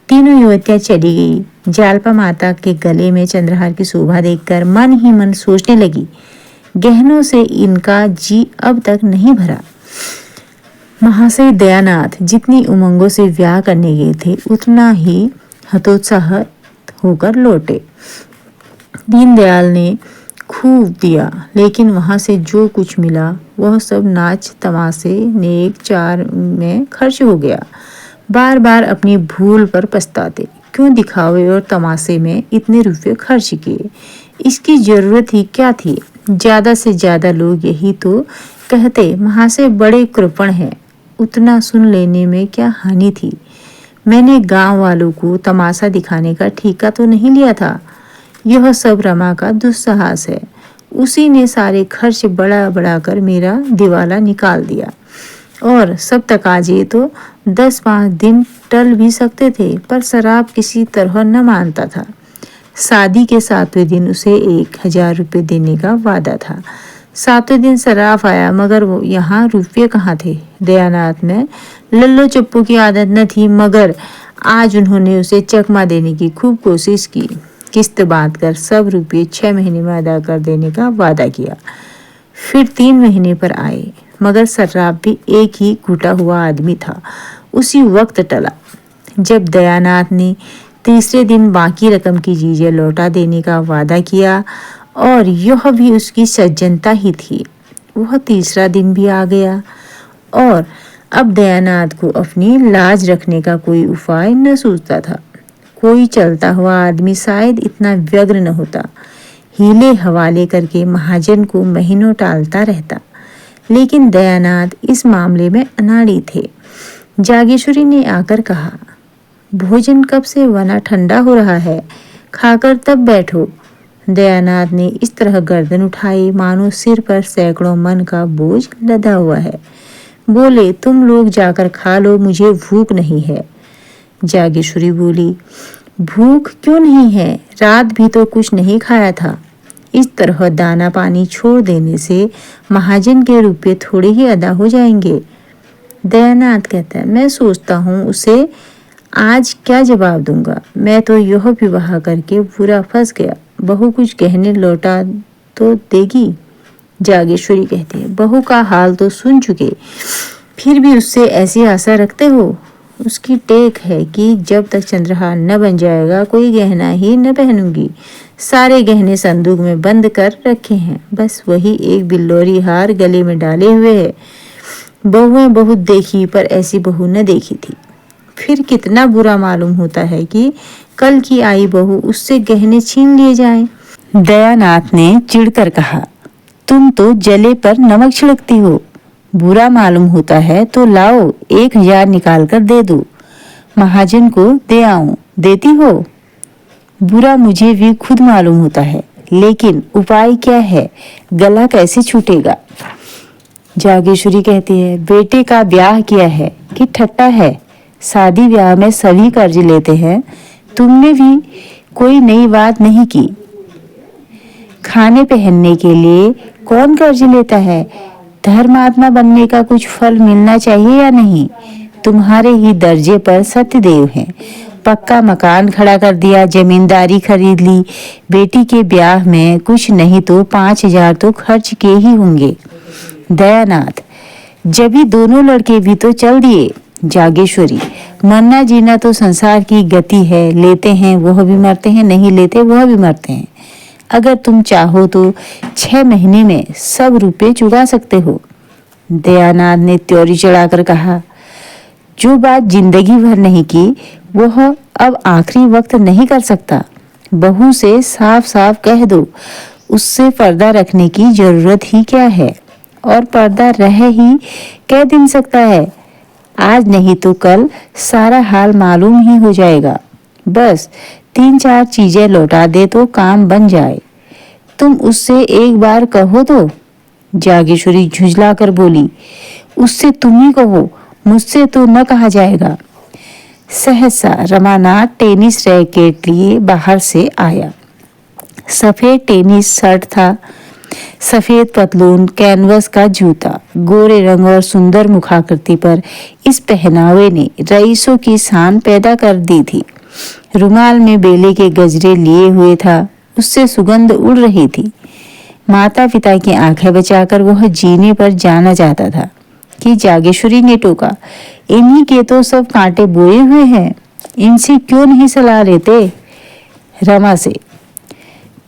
तीनों युवतियां चली गई। जालपा माता के गले में चंद्रहार की शोभा देखकर मन ही मन सोचने लगी, गहनों से इनका जी अब तक नहीं भरा। महाशय दयानाथ जितनी उमंगों से ब्याह करने गए थे, उतना ही हतोत्साहित होकर लौटे। दीनदयाल ने खूब दिया, लेकिन वहां से जो कुछ मिला वह सब नाच तमाशे नेक चार में खर्च हो गया। बार बार अपनी भूल पर पछताते, क्यों दिखावे और तमाशे में इतने रुपये खर्च किए? इसकी जरूरत ही क्या थी? ज्यादा से ज्यादा लोग यही तो कहते, महाशय बड़े कृपण हैं। उतना सुन लेने में क्या हानि थी? मैंने गांव वालों को तमाशा दिखाने का ठेका तो नहीं लिया था। यह सब रमा का दुस्साहस है। उसी ने सारे खर्च बढ़ा बढ़ाकर मेरा दिवाला निकाल दिया। और सब तकाजे तो 10-5 दिन टल भी सकते थे, पर शराब किसी तरह न मानता था। शादी के 7वें दिन उसे 1000 रुपये देने का वादा था। 7वें दिन शराब आया, मगर वो यहाँ रुपये कहाँ थे? दयानाथ में लल्लो चप्पू की आदत न थी, मगर आज उन्होंने उसे चकमा देने की खूब कोशिश की। किस्त बांधकर सब रुपये 6 महीने में अदा कर देने का वादा किया। फिर 3 महीने पर आए, मगर शराब भी एक ही घुटा हुआ आदमी था। उसी वक्त टला जब दयानाथ ने तीसरे दिन बाकी रकम की चीजें लौटा देने का वादा किया, और यह भी उसकी सज्जनता ही थी। वह तीसरा दिन भी आ गया, और अब दयानाथ को अपनी लाज रखने का कोई उपाय न सूझता था। कोई चलता हुआ आदमी शायद इतना व्यग्र न होता। हीले हवाले करके महाजन को महीनों टालता रहता, लेकिन दयानाथ इस मामले में अनाड़ी थे। जागेश्वरी ने आकर कहा, भोजन कब से बना ठंडा हो रहा है, खाकर तब बैठो। दयानाथ ने इस तरह गर्दन उठाई मानो सिर पर सैकड़ों मन का बोझ लदा हुआ है। बोले, तुम लोग जाकर खा लो, मुझे भूख नहीं है। जागेश्वरी बोली, भूख क्यों नहीं है? रात भी तो कुछ नहीं खाया था। इस तरह दाना पानी छोड़ देने से महाजन के रुपये थोड़े ही अदा हो जाएंगे। दयानाथ कहता है, मैं सोचता हूँ उसे आज क्या जवाब दूंगा। मैं तो यह विवाह करके बुरा फंस गया। बहू कुछ गहने लौटा तो देगी? जागेश्वरी कहती है, बहू का हाल तो सुन चुके, फिर भी उससे ऐसी आशा रखते हो? उसकी टेक है कि जब तक चंद्रहार न बन जाएगा कोई गहना ही न पहनूंगी। सारे गहने संदूक में बंद कर रखे हैं, बस वही एक बिल्लोरी हार गले में डाले हुए है। बहुएं बहुत देखी पर ऐसी बहू न देखी थी। फिर कितना बुरा मालूम होता है कि कल की आई बहू उससे गहने छीन लिए जाएं। दयानाथ ने चिढ़कर कहा, तुम तो जले पर नमक छिड़कती हो। बुरा मालूम होता है तो लाओ 1000 निकाल कर दे दो, महाजन को दे आऊं। देती हो? बुरा मुझे भी खुद मालूम होता है, लेकिन उपाय क्या है? गला कैसे छूटेगा? जागेश्वरी कहती है, बेटे का ब्याह किया है कि ठट्टा है? शादी ब्याह में सभी कर्ज लेते हैं, तुमने भी कोई नई बात नहीं की। खाने पहनने के लिए कौन कर्ज लेता है? धर्मात्मा बनने का कुछ फल मिलना चाहिए या नहीं? तुम्हारे ही दर्जे पर सत्यदेव हैं। पक्का मकान खड़ा कर दिया, जमींदारी खरीद ली, बेटी के ब्याह में कुछ नहीं तो 5000 तो खर्च के ही होंगे। दयानाथ, जब दोनों लड़के भी तो चल दिए। जागेश्वरी, मरना जीना तो संसार की गति है, लेते हैं वह भी मरते हैं, नहीं लेते वह भी मरते हैं। अगर तुम चाहो तो 6 महीने में सब रुपए चुका सकते हो। दयानाथ ने त्योरी चढ़ाकर कहा, जो बात जिंदगी भर नहीं की वह अब आखिरी वक्त नहीं कर सकता। बहू से साफ साफ कह दो, उससे पर्दा रखने की जरूरत ही क्या है? और पर्दा रह ही कै दिन सकता है? आज नहीं तो कल सारा हाल मालूम ही हो जाएगा। बस 3-4 चीजें लौटा दे तो काम बन जाए। तुम उससे एक बार कहो तो। जागेश्वरी झुंझला कर बोली, उससे तुम ही कहो, मुझसे तो न कहा जाएगा। सहसा रमानाथ टेनिस रैकेट लिए बाहर से आया। सफेद टेनिस शर्ट था, सफेद पतलून, कैनवस का जूता। गोरे रंग और सुंदर मुखाकृति पर इस पहनावे ने रईसों की शान पैदा कर दी थी। रुमाल में बेले के गजरे लिए हुए था, उससे सुगंध उड़ रही थी। माता पिता की आंखें बचाकर वह जीने पर जाना चाहता था कि जागेश्वरी ने टोका, इन्हीं के तो सब कांटे बोए हुए हैं, इनसे क्यों नहीं सलाह लेते? रमा से,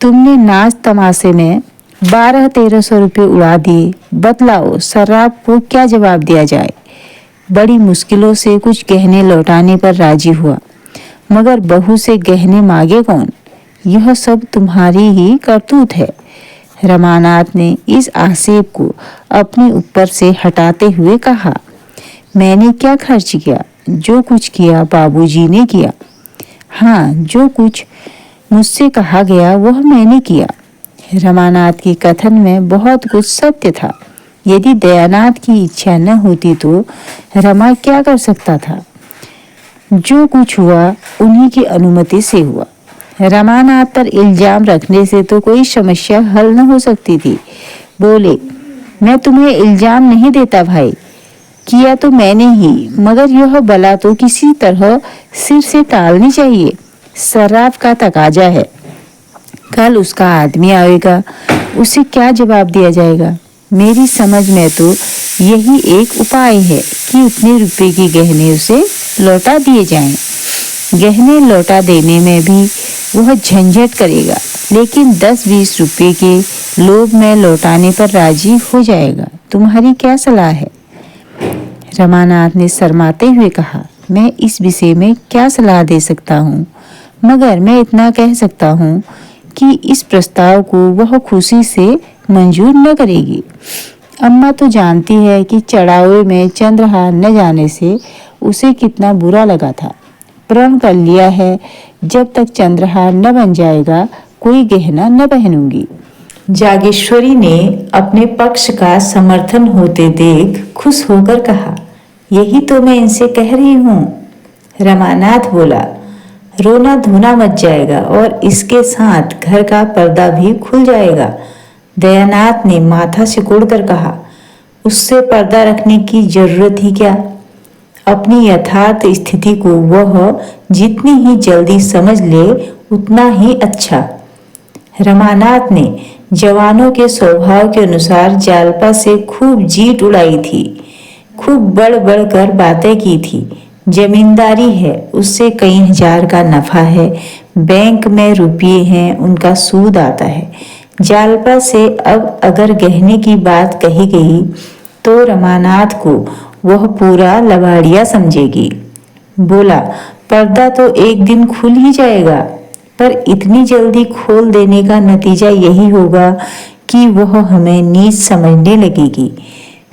तुमने नाच तमाशे में 1200-1300 रुपये उड़ा दिए, बतलाओ शराब को क्या जवाब दिया जाए? बड़ी मुश्किलों से कुछ गहने लौटाने पर राजी हुआ, मगर बहू से गहने मांगे कौन? यह सब तुम्हारी ही करतूत है। रमानाथ ने इस आक्षेप को अपने ऊपर से हटाते हुए कहा, मैंने क्या खर्च किया? जो कुछ किया बाबूजी ने किया। हाँ, जो कुछ मुझसे कहा गया वह मैंने किया। रमानाथ के कथन में बहुत कुछ सत्य था। यदि दयानाथ की इच्छा न होती तो रमा क्या कर सकता था? जो कुछ हुआ उन्हीं की अनुमति से हुआ। रमानाथ पर इल्जाम रखने से तो कोई समस्या हल न हो सकती थी। बोले, मैं तुम्हें इल्जाम नहीं देता भाई, किया तो मैंने ही, मगर यह बला तो किसी तरह सिर से टालनी चाहिए। शराब का तकाजा है, कल उसका आदमी आएगा, उसे क्या जवाब दिया जाएगा? मेरी समझ में तो यही एक उपाय है कि उतने रुपए के गहने उसे लौटा दिए जाएं। गहने लौटा देने में भी वह झंझट करेगा, लेकिन 10-20 रुपए के लोभ में लौटाने पर राजी हो जाएगा। तुम्हारी क्या सलाह है? रमानाथ ने शर्माते हुए कहा, मैं इस विषय में क्या सलाह दे सकता हूँ, मगर मैं इतना कह सकता हूँ कि इस प्रस्ताव को वह खुशी से मंजूर न करेगी। अम्मा तो जानती है कि चढ़ावे में चंद्रहार न जाने से उसे कितना बुरा लगा था। प्रण कर लिया है, जब तक चंद्रहार न बन जाएगा कोई गहना न पहनूंगी। जागेश्वरी ने अपने पक्ष का समर्थन होते देख खुश होकर कहा, यही तो मैं इनसे कह रही हूँ। रमानाथ बोला, रोना धोना मच जाएगा और इसके साथ घर का पर्दा भी खुल जाएगा। दयानाथ ने माथा सिकोड़कर कहा, उससे पर्दा रखने की जरूरत ही क्या? अपनी यथार्थ स्थिति को वह जितनी ही जल्दी समझ ले उतना ही अच्छा। रमानाथ ने जवानों के स्वभाव के अनुसार जालपा से खूब जीत उड़ाई थी, खूब बढ़ बढ़ कर बातें की थी। जमींदारी है, उससे कई हजार का नफा है, बैंक में रुपये हैं, उनका सूद आता है। जालपा से अब अगर गहने की बात कही गई तो रमानाथ को वह पूरा लबाड़िया समझेगी। बोला, पर्दा तो एक दिन खुल ही जाएगा, पर इतनी जल्दी खोल देने का नतीजा यही होगा कि वह हमें नीच समझने लगेगी।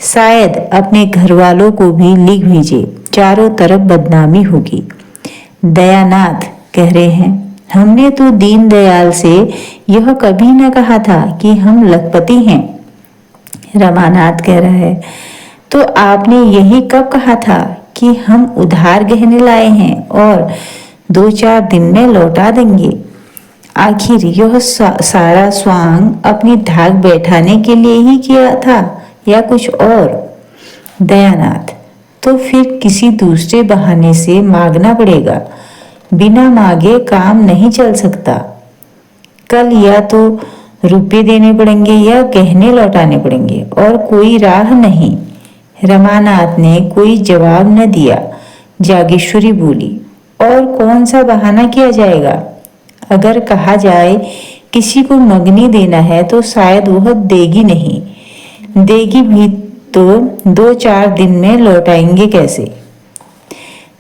शायद अपने घर वालों को भी लिख भेजे, चारों तरफ बदनामी होगी। दयानाथ कह रहे हैं, हमने तो दीनदयाल से यह कभी न कहा था कि हम लखपति हैं। रमानाथ कह रहा है, तो आपने यही कब कहा था कि हम उधार गहने लाए हैं और 2-4 दिन में लौटा देंगे। आखिर यह सारा स्वांग अपनी धाक बैठाने के लिए ही किया था या कुछ और। दयानाथ, तो फिर किसी दूसरे बहाने से मांगना पड़ेगा, बिना मांगे काम नहीं चल सकता। कल या तो रुपए देने पड़ेंगे या गहने लौटाने पड़ेंगे, और कोई राह नहीं। रमानाथ ने कोई जवाब न दिया। जागेश्वरी बोली, और कौन सा बहाना किया जाएगा? अगर कहा जाए किसी को मंगनी देना है तो शायद वह देगी नहीं, देगी भी तो 2-4 दिन में लौटाएंगे कैसे?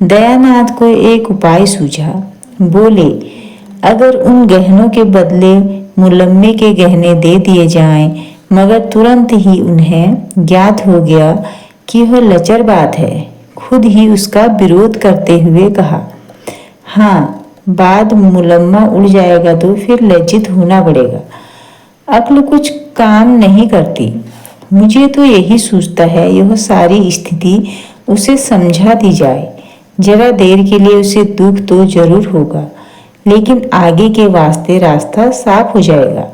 दयानाथ को एक उपाय सूझा। बोले, अगर उन गहनों के बदले मुलम्मे के गहने दे दिए जाएं, मगर तुरंत ही उन्हें ज्ञात हो गया कि वह लचर बात है, खुद ही उसका विरोध करते हुए कहा, हाँ, बाद मुलम्मा उड़ जाएगा तो फिर लज्जित होना पड़ेगा। अक्ल कुछ काम नहीं करती। मुझे तो यही सूझता है यह सारी स्थिति उसे समझा दी जाए। जरा देर के लिए उसे दुख तो जरूर होगा, लेकिन आगे के वास्ते रास्ता साफ हो जाएगा।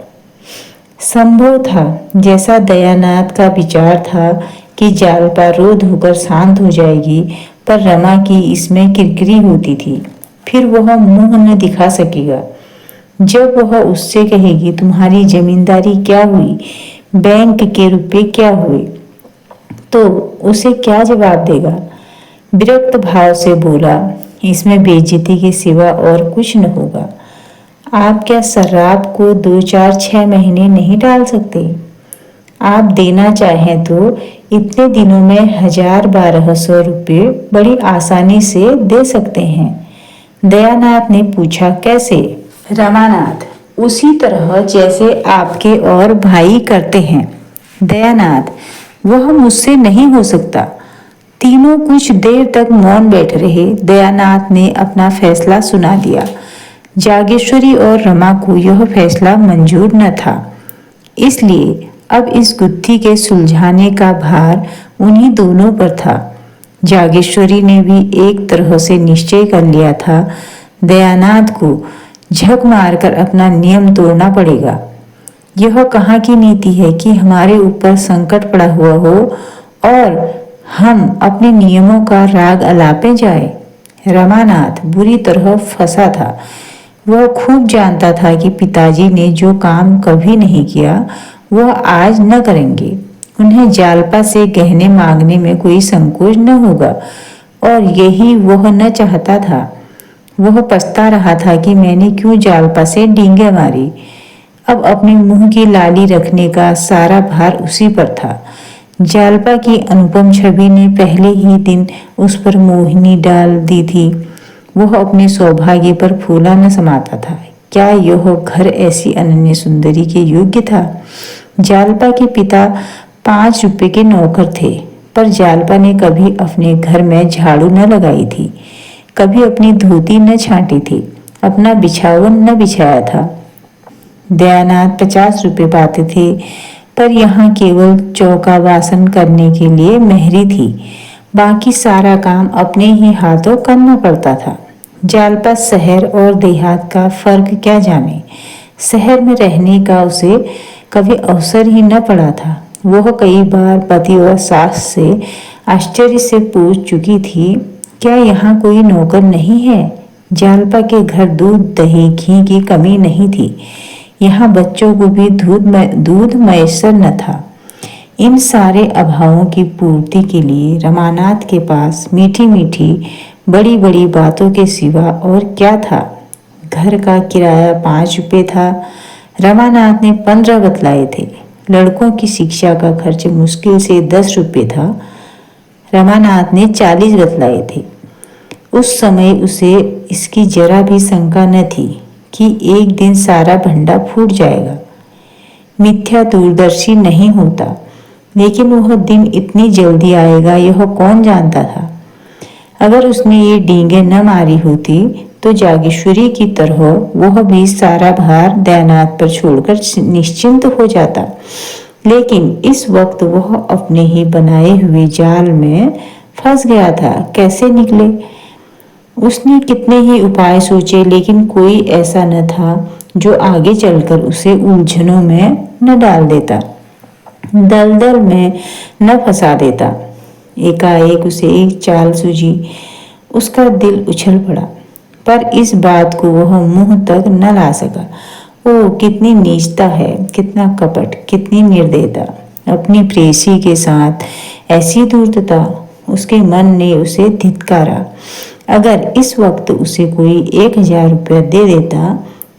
संभव था, जैसा दयानाथ का विचार था, कि जालपा रो धोकर शांत हो जाएगी, पर रमा की इसमें किरकिरी होती थी। फिर वह मुंह न दिखा सकेगा। जब वह उससे कहेगी, तुम्हारी जमींदारी क्या हुई, बैंक के रुपए क्या हुए, तो उसे क्या जवाब देगा? विरक्त भाव से बोला, इसमें बेइज्जती के सिवा और कुछ न होगा। आप क्या शराब को 2-4-6 महीने नहीं डाल सकते? आप देना चाहें तो इतने दिनों में 1000-1200 रुपये बड़ी आसानी से दे सकते हैं। दयानाथ ने पूछा, कैसे? रमानाथ, उसी तरह जैसे आपके और भाई करते हैं। दयानाथ, वह मुझसे नहीं हो सकता। तीनों कुछ देर तक मौन बैठे रहे। दयानाथ ने अपना फैसला सुना दिया। जागेश्वरी और रमा को यह फैसला मंजूर न था, इसलिए अब इस गुत्थी के सुलझाने का भार उन्हीं दोनों पर था। जागेश्वरी ने भी एक तरह से निश्चय कर लिया था, दयानाथ को झक मारकर अपना नियम तोड़ना पड़ेगा। यह कहाँ की नीति है कि हमारे ऊपर संकट पड़ा हुआ हो और हम अपने नियमों का राग अलापे जाए। रमानाथ बुरी तरह फंसा था। वह खूब जानता था कि पिताजी ने जो काम कभी नहीं किया वह आज न करेंगे। उन्हें जालपा से गहने मांगने में कोई संकोच न होगा, और यही वह न चाहता था। वह पछता रहा था कि मैंने क्यों जालपा से डींगे मारी। अब अपने मुंह की लाली रखने का सारा भार उसी पर था। जालपा की अनुपम छवि ने पहले ही दिन उस पर मोहिनी डाल दी थी। वह अपने सौभाग्य पर फूला न समाता था। क्या यह घर ऐसी अनन्य सुंदरी के योग्य था? जालपा के पिता 5 रुपए के नौकर थे, पर जालपा ने कभी अपने घर में झाड़ू न लगाई थी, कभी अपनी धोती न छांटी थी, अपना बिछावन न बिछाया था। दयानाथ 50 रुपए पाते थे, पर यहाँ केवल चौका वासन करने के लिए मेहरी थी। बाकी सारा काम अपने ही हाथों करना पड़ता था। जालपा शहर और देहात का फर्क क्या जाने। शहर में रहने का उसे कभी अवसर ही न पड़ा था। वह कई बार पति और सास से आश्चर्य से पूछ चुकी थी, क्या यहाँ कोई नौकर नहीं है? जालपा के घर दूध, दही, घी की कमी नहीं थी। यहाँ बच्चों को भी दूध मैसर न था। इन सारे अभावों की पूर्ति के लिए रमानाथ के पास मीठी मीठी बड़ी बड़ी बातों के सिवा और क्या था। घर का किराया 5 रुपये था। रमानाथ ने 15 बतलाए थे। लड़कों की शिक्षा का खर्च मुश्किल से 10 रुपये था। रमानाथ ने 40 बतलाए थे। उस समय उसे इसकी जरा भी शंका न थी कि एक दिन सारा भंडा फूट जाएगा। मिथ्या दूरदर्शी नहीं होता, लेकिन वह दिन इतनी जल्दी आएगा यह कौन जानता था। अगर उसने ये डींगे न मारी होती तो जागेश्वरी की तरह वह भी सारा भार दयानाथ पर छोड़कर निश्चिंत हो जाता। लेकिन इस वक्त वह अपने ही बनाए हुए जाल में फंस गया था। कैसे निकले? उसने कितने ही उपाय सोचे, लेकिन कोई ऐसा न था जो आगे चलकर उसे उलझनों में न डाल देता, दलदल में न फंसा देता। एकाएक उसे एक चाल सूझी। उसका दिल उछल पड़ा, पर इस बात को वह मुंह तक न ला सका। ओ कितनी नीचता है, कितना कपट, कितनी निर्दयता। अपनी प्रेयसी के साथ ऐसी धूर्तता। उसके मन ने उसे धिक्कारा। अगर इस वक्त उसे कोई 1000 रुपया दे देता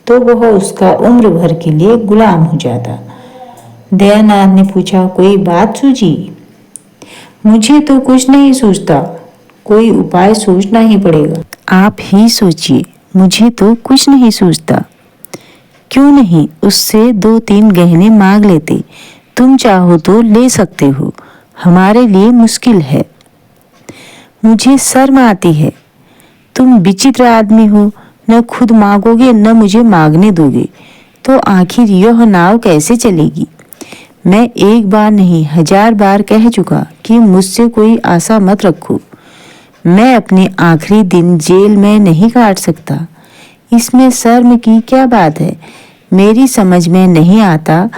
तो वह उसका उम्र भर के लिए गुलाम हो जाता। दयानाथ ने पूछा, कोई बात सूझी? मुझे तो कुछ नहीं सूझता, कोई उपाय सोचना ही पड़ेगा। आप ही सोचिए, मुझे तो कुछ नहीं सूझता। क्यों नहीं उससे 2-3 गहने मांग लेते? तुम चाहो तो ले सकते हो, हमारे लिए मुश्किल है। मुझे शर्म आती है। तुम विचित्र आदमी हो, न खुद मांगोगे न मुझे मांगने दोगे, तो आखिर यह नाव कैसे चलेगी? मैं एक बार नहीं 1000 बार कह चुका कि मुझसे कोई आशा मत रखो। मैं अपने आखिरी दिन जेल में नहीं काट सकता। इसमें शर्म की क्या बात है? मेरी समझ में नहीं आता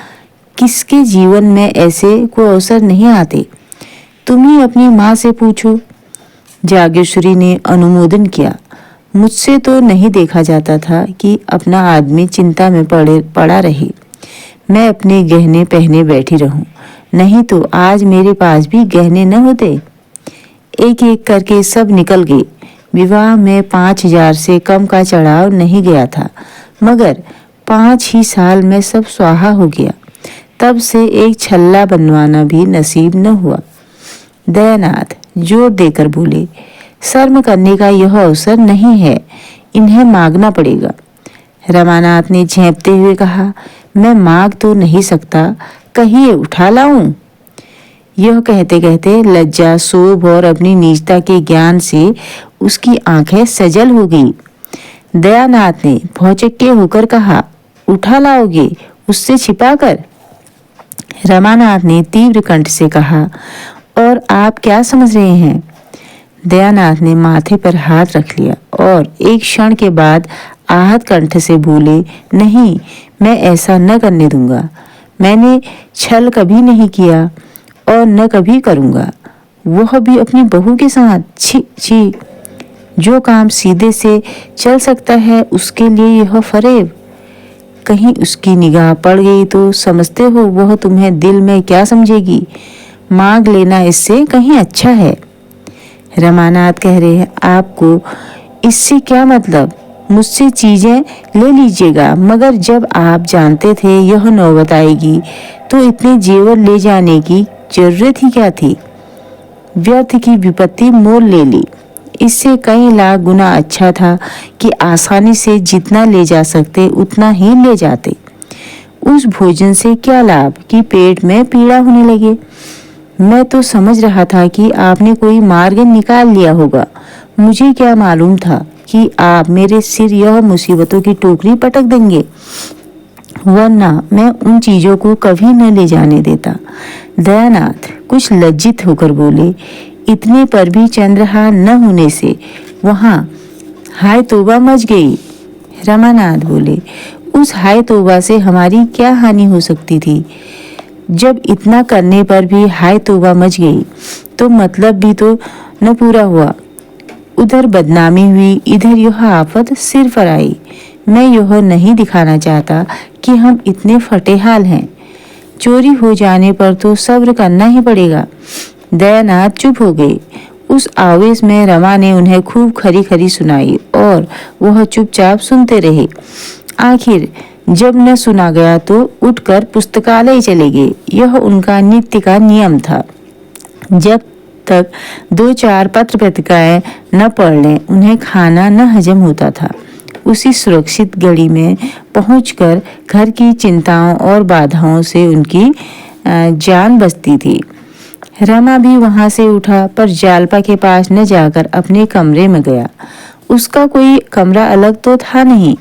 किसके जीवन में ऐसे कोई अवसर नहीं आते। तुम ही अपनी माँ से पूछो। जागेश्वरी ने अनुमोदन किया। मुझसे तो नहीं देखा जाता था कि अपना आदमी चिंता में पड़ा रहे। मैं अपने गहने पहने बैठी रहूं, नहीं तो आज मेरे पास भी गहने न होते। एक एक करके सब निकल गए। विवाह में 5000 से कम का चढ़ाव नहीं गया था, मगर 5 ही साल में सब स्वाहा हो गया। तब से एक छल्ला बनवाना भी नसीब न हुआ। दयानाथ जोर देकर बोले, शर्म करने का यह अवसर नहीं है, इन्हें मांगना पड़ेगा। रमानाथ ने झेंपते हुए कहा, मैं मांग तो नहीं सकता, कहिए उठा लाऊं? यह कहते कहते लज्जा, शोभ और अपनी नीचता के ज्ञान से उसकी आंखें सजल हो गई। दयानाथ ने भौचक्के होकर कहा, उठा लाओगे उससे छिपाकर? रमानाथ ने तीव्र कंठ से कहा, और आप क्या समझ रहे हैं? दयानाथ ने माथे पर हाथ रख लिया और एक क्षण के बाद आहत कंठ से बोले, नहीं, मैं ऐसा न करने दूंगा। मैंने छल कभी नहीं किया और न कभी करूंगा, वह भी अपनी बहू के साथ। छी छी, जो काम सीधे से चल सकता है उसके लिए यह फरेब। कहीं उसकी निगाह पड़ गई तो समझते हो वह तुम्हें दिल में क्या समझेगी? मांग लेना इससे कहीं अच्छा है। रमानाथ कह रहे हैं, आपको इससे क्या मतलब? मुझसे चीजें ले लीजिएगा, मगर जब आप जानते थे यह नौबत आएगी तो इतने जेवर ले जाने की जरूरत ही क्या थी? व्यर्थ की विपत्ति मोल ले ली। इससे कई लाख गुना अच्छा था कि आसानी से जितना ले जा सकते उतना ही ले जाते। उस भोजन से क्या लाभ कि पेट में पीड़ा होने लगे। मैं तो समझ रहा था कि आपने कोई मार्ग निकाल लिया होगा। मुझे क्या मालूम था कि आप मेरे सिर यह मुसीबतों की टोकरी पटक देंगे, वरना मैं उन चीजों को कभी न ले जाने देता। दयानाथ कुछ लज्जित होकर बोले, इतने पर भी चंद्रहार न होने से वहां हाय तौबा मच गई। रमानाथ बोले, उस हाय तौबा से हमारी क्या हानि हो सकती थी? जब इतना करने पर भी हाय तौबा मच गई तो मतलब भी तो न पूरा हुआ। उधर बदनामी हुई, इधर यह आफत सिर पर आई। मैं यह नहीं दिखाना चाहता कि हम इतने फटेहाल हैं। चोरी हो जाने पर तो सब्र करना ही पड़ेगा। दयानाथ चुप हो गए। उस आवेश में रमा ने उन्हें खूब खरी खरी सुनाई और वह चुपचाप सुनते रहे। आखिर जब न सुना गया तो उठकर पुस्तकालय चले गए। यह उनका नित्य का नियम था। जब तक 2-4 पत्र पत्रिकाएं न पढ़ लें उन्हें खाना न हजम होता था। उसी सुरक्षित घड़ी में पहुंचकर घर की चिंताओं और बाधाओं से उनकी जान बचती थी। रमा भी वहां से उठा पर जालपा के पास न जाकर अपने कमरे में गया। उसका कोई कमरा अलग तो था नहीं,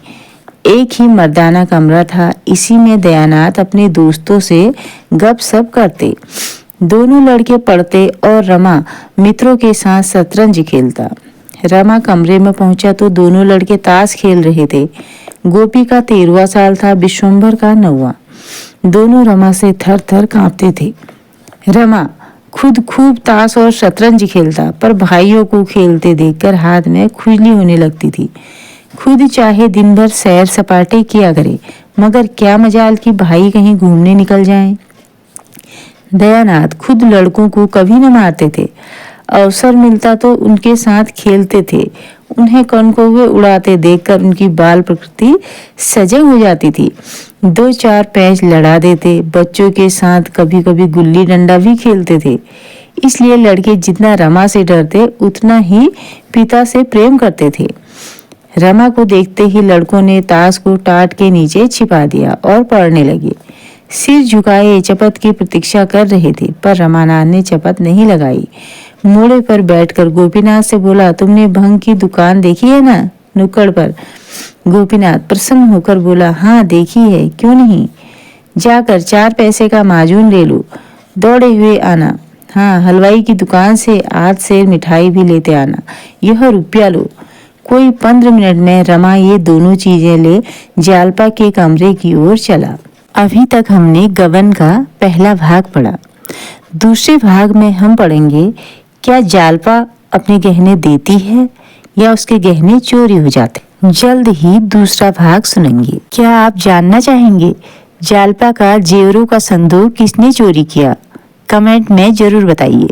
एक ही मर्दाना कमरा था। इसी में दयानाथ अपने दोस्तों से गपशप करते। दोनों लड़के पढ़ते और रमा मित्रों के साथ शतरंज खेलता। रमा कमरे में पहुंचा तो दोनों लड़के ताश खेल रहे थे। गोपी का 13वां साल था, विश्वंभर का 9वां। दोनों रमा से थर थर कांपते थे। रमा खुद खूब ताश और शतरंज खेलता, पर भाइयों को खेलते देखकर हाथ में खुजली होने लगती थी। खुद चाहे दिन भर सैर सपाटे किया करे, मगर क्या मजाल कि भाई कहीं घूमने निकल जाएं। दयानाथ खुद लड़कों को कभी न मारते थे। अवसर मिलता तो उनके साथ खेलते थे। उन्हें कनकौवे उड़ाते देखकर उनकी बाल प्रकृति सजग हो जाती थी। 2-4 पैंच लड़ा देते। बच्चों के साथ कभी कभी गुल्ली डंडा भी खेलते थे। इसलिए लड़के जितना रमा से डरते उतना ही पिता से प्रेम करते थे। रमा को देखते ही लड़कों ने ताश को टाट के नीचे छिपा दिया और पढ़ने लगे। सिर झुकाए चपत की प्रतीक्षा कर रहे थे, पर रमानाथ ने चपत नहीं लगाई। मोड़े पर बैठकर गोपीनाथ से बोला, तुमने भंग की दुकान देखी है ना नुक्कड़ पर? गोपीनाथ प्रसन्न होकर बोला, हाँ देखी है, क्यों नहीं। जाकर 4 पैसे का माजून ले लो, दौड़े हुए आना। हाँ, हलवाई की दुकान से 8 सेर मिठाई भी लेते आना। यह रुपया लो। कोई 15 मिनट में रमा ये दोनों चीजें ले जालपा के कमरे की ओर चला। अभी तक हमने गबन का पहला भाग पढ़ा। दूसरे भाग में हम पढ़ेंगे क्या जालपा अपने गहने देती है या उसके गहने चोरी हो जाते। जल्द ही दूसरा भाग सुनेंगे। क्या आप जानना चाहेंगे जालपा का जेवरों का संदूक किसने चोरी किया? कमेंट में जरूर बताइए।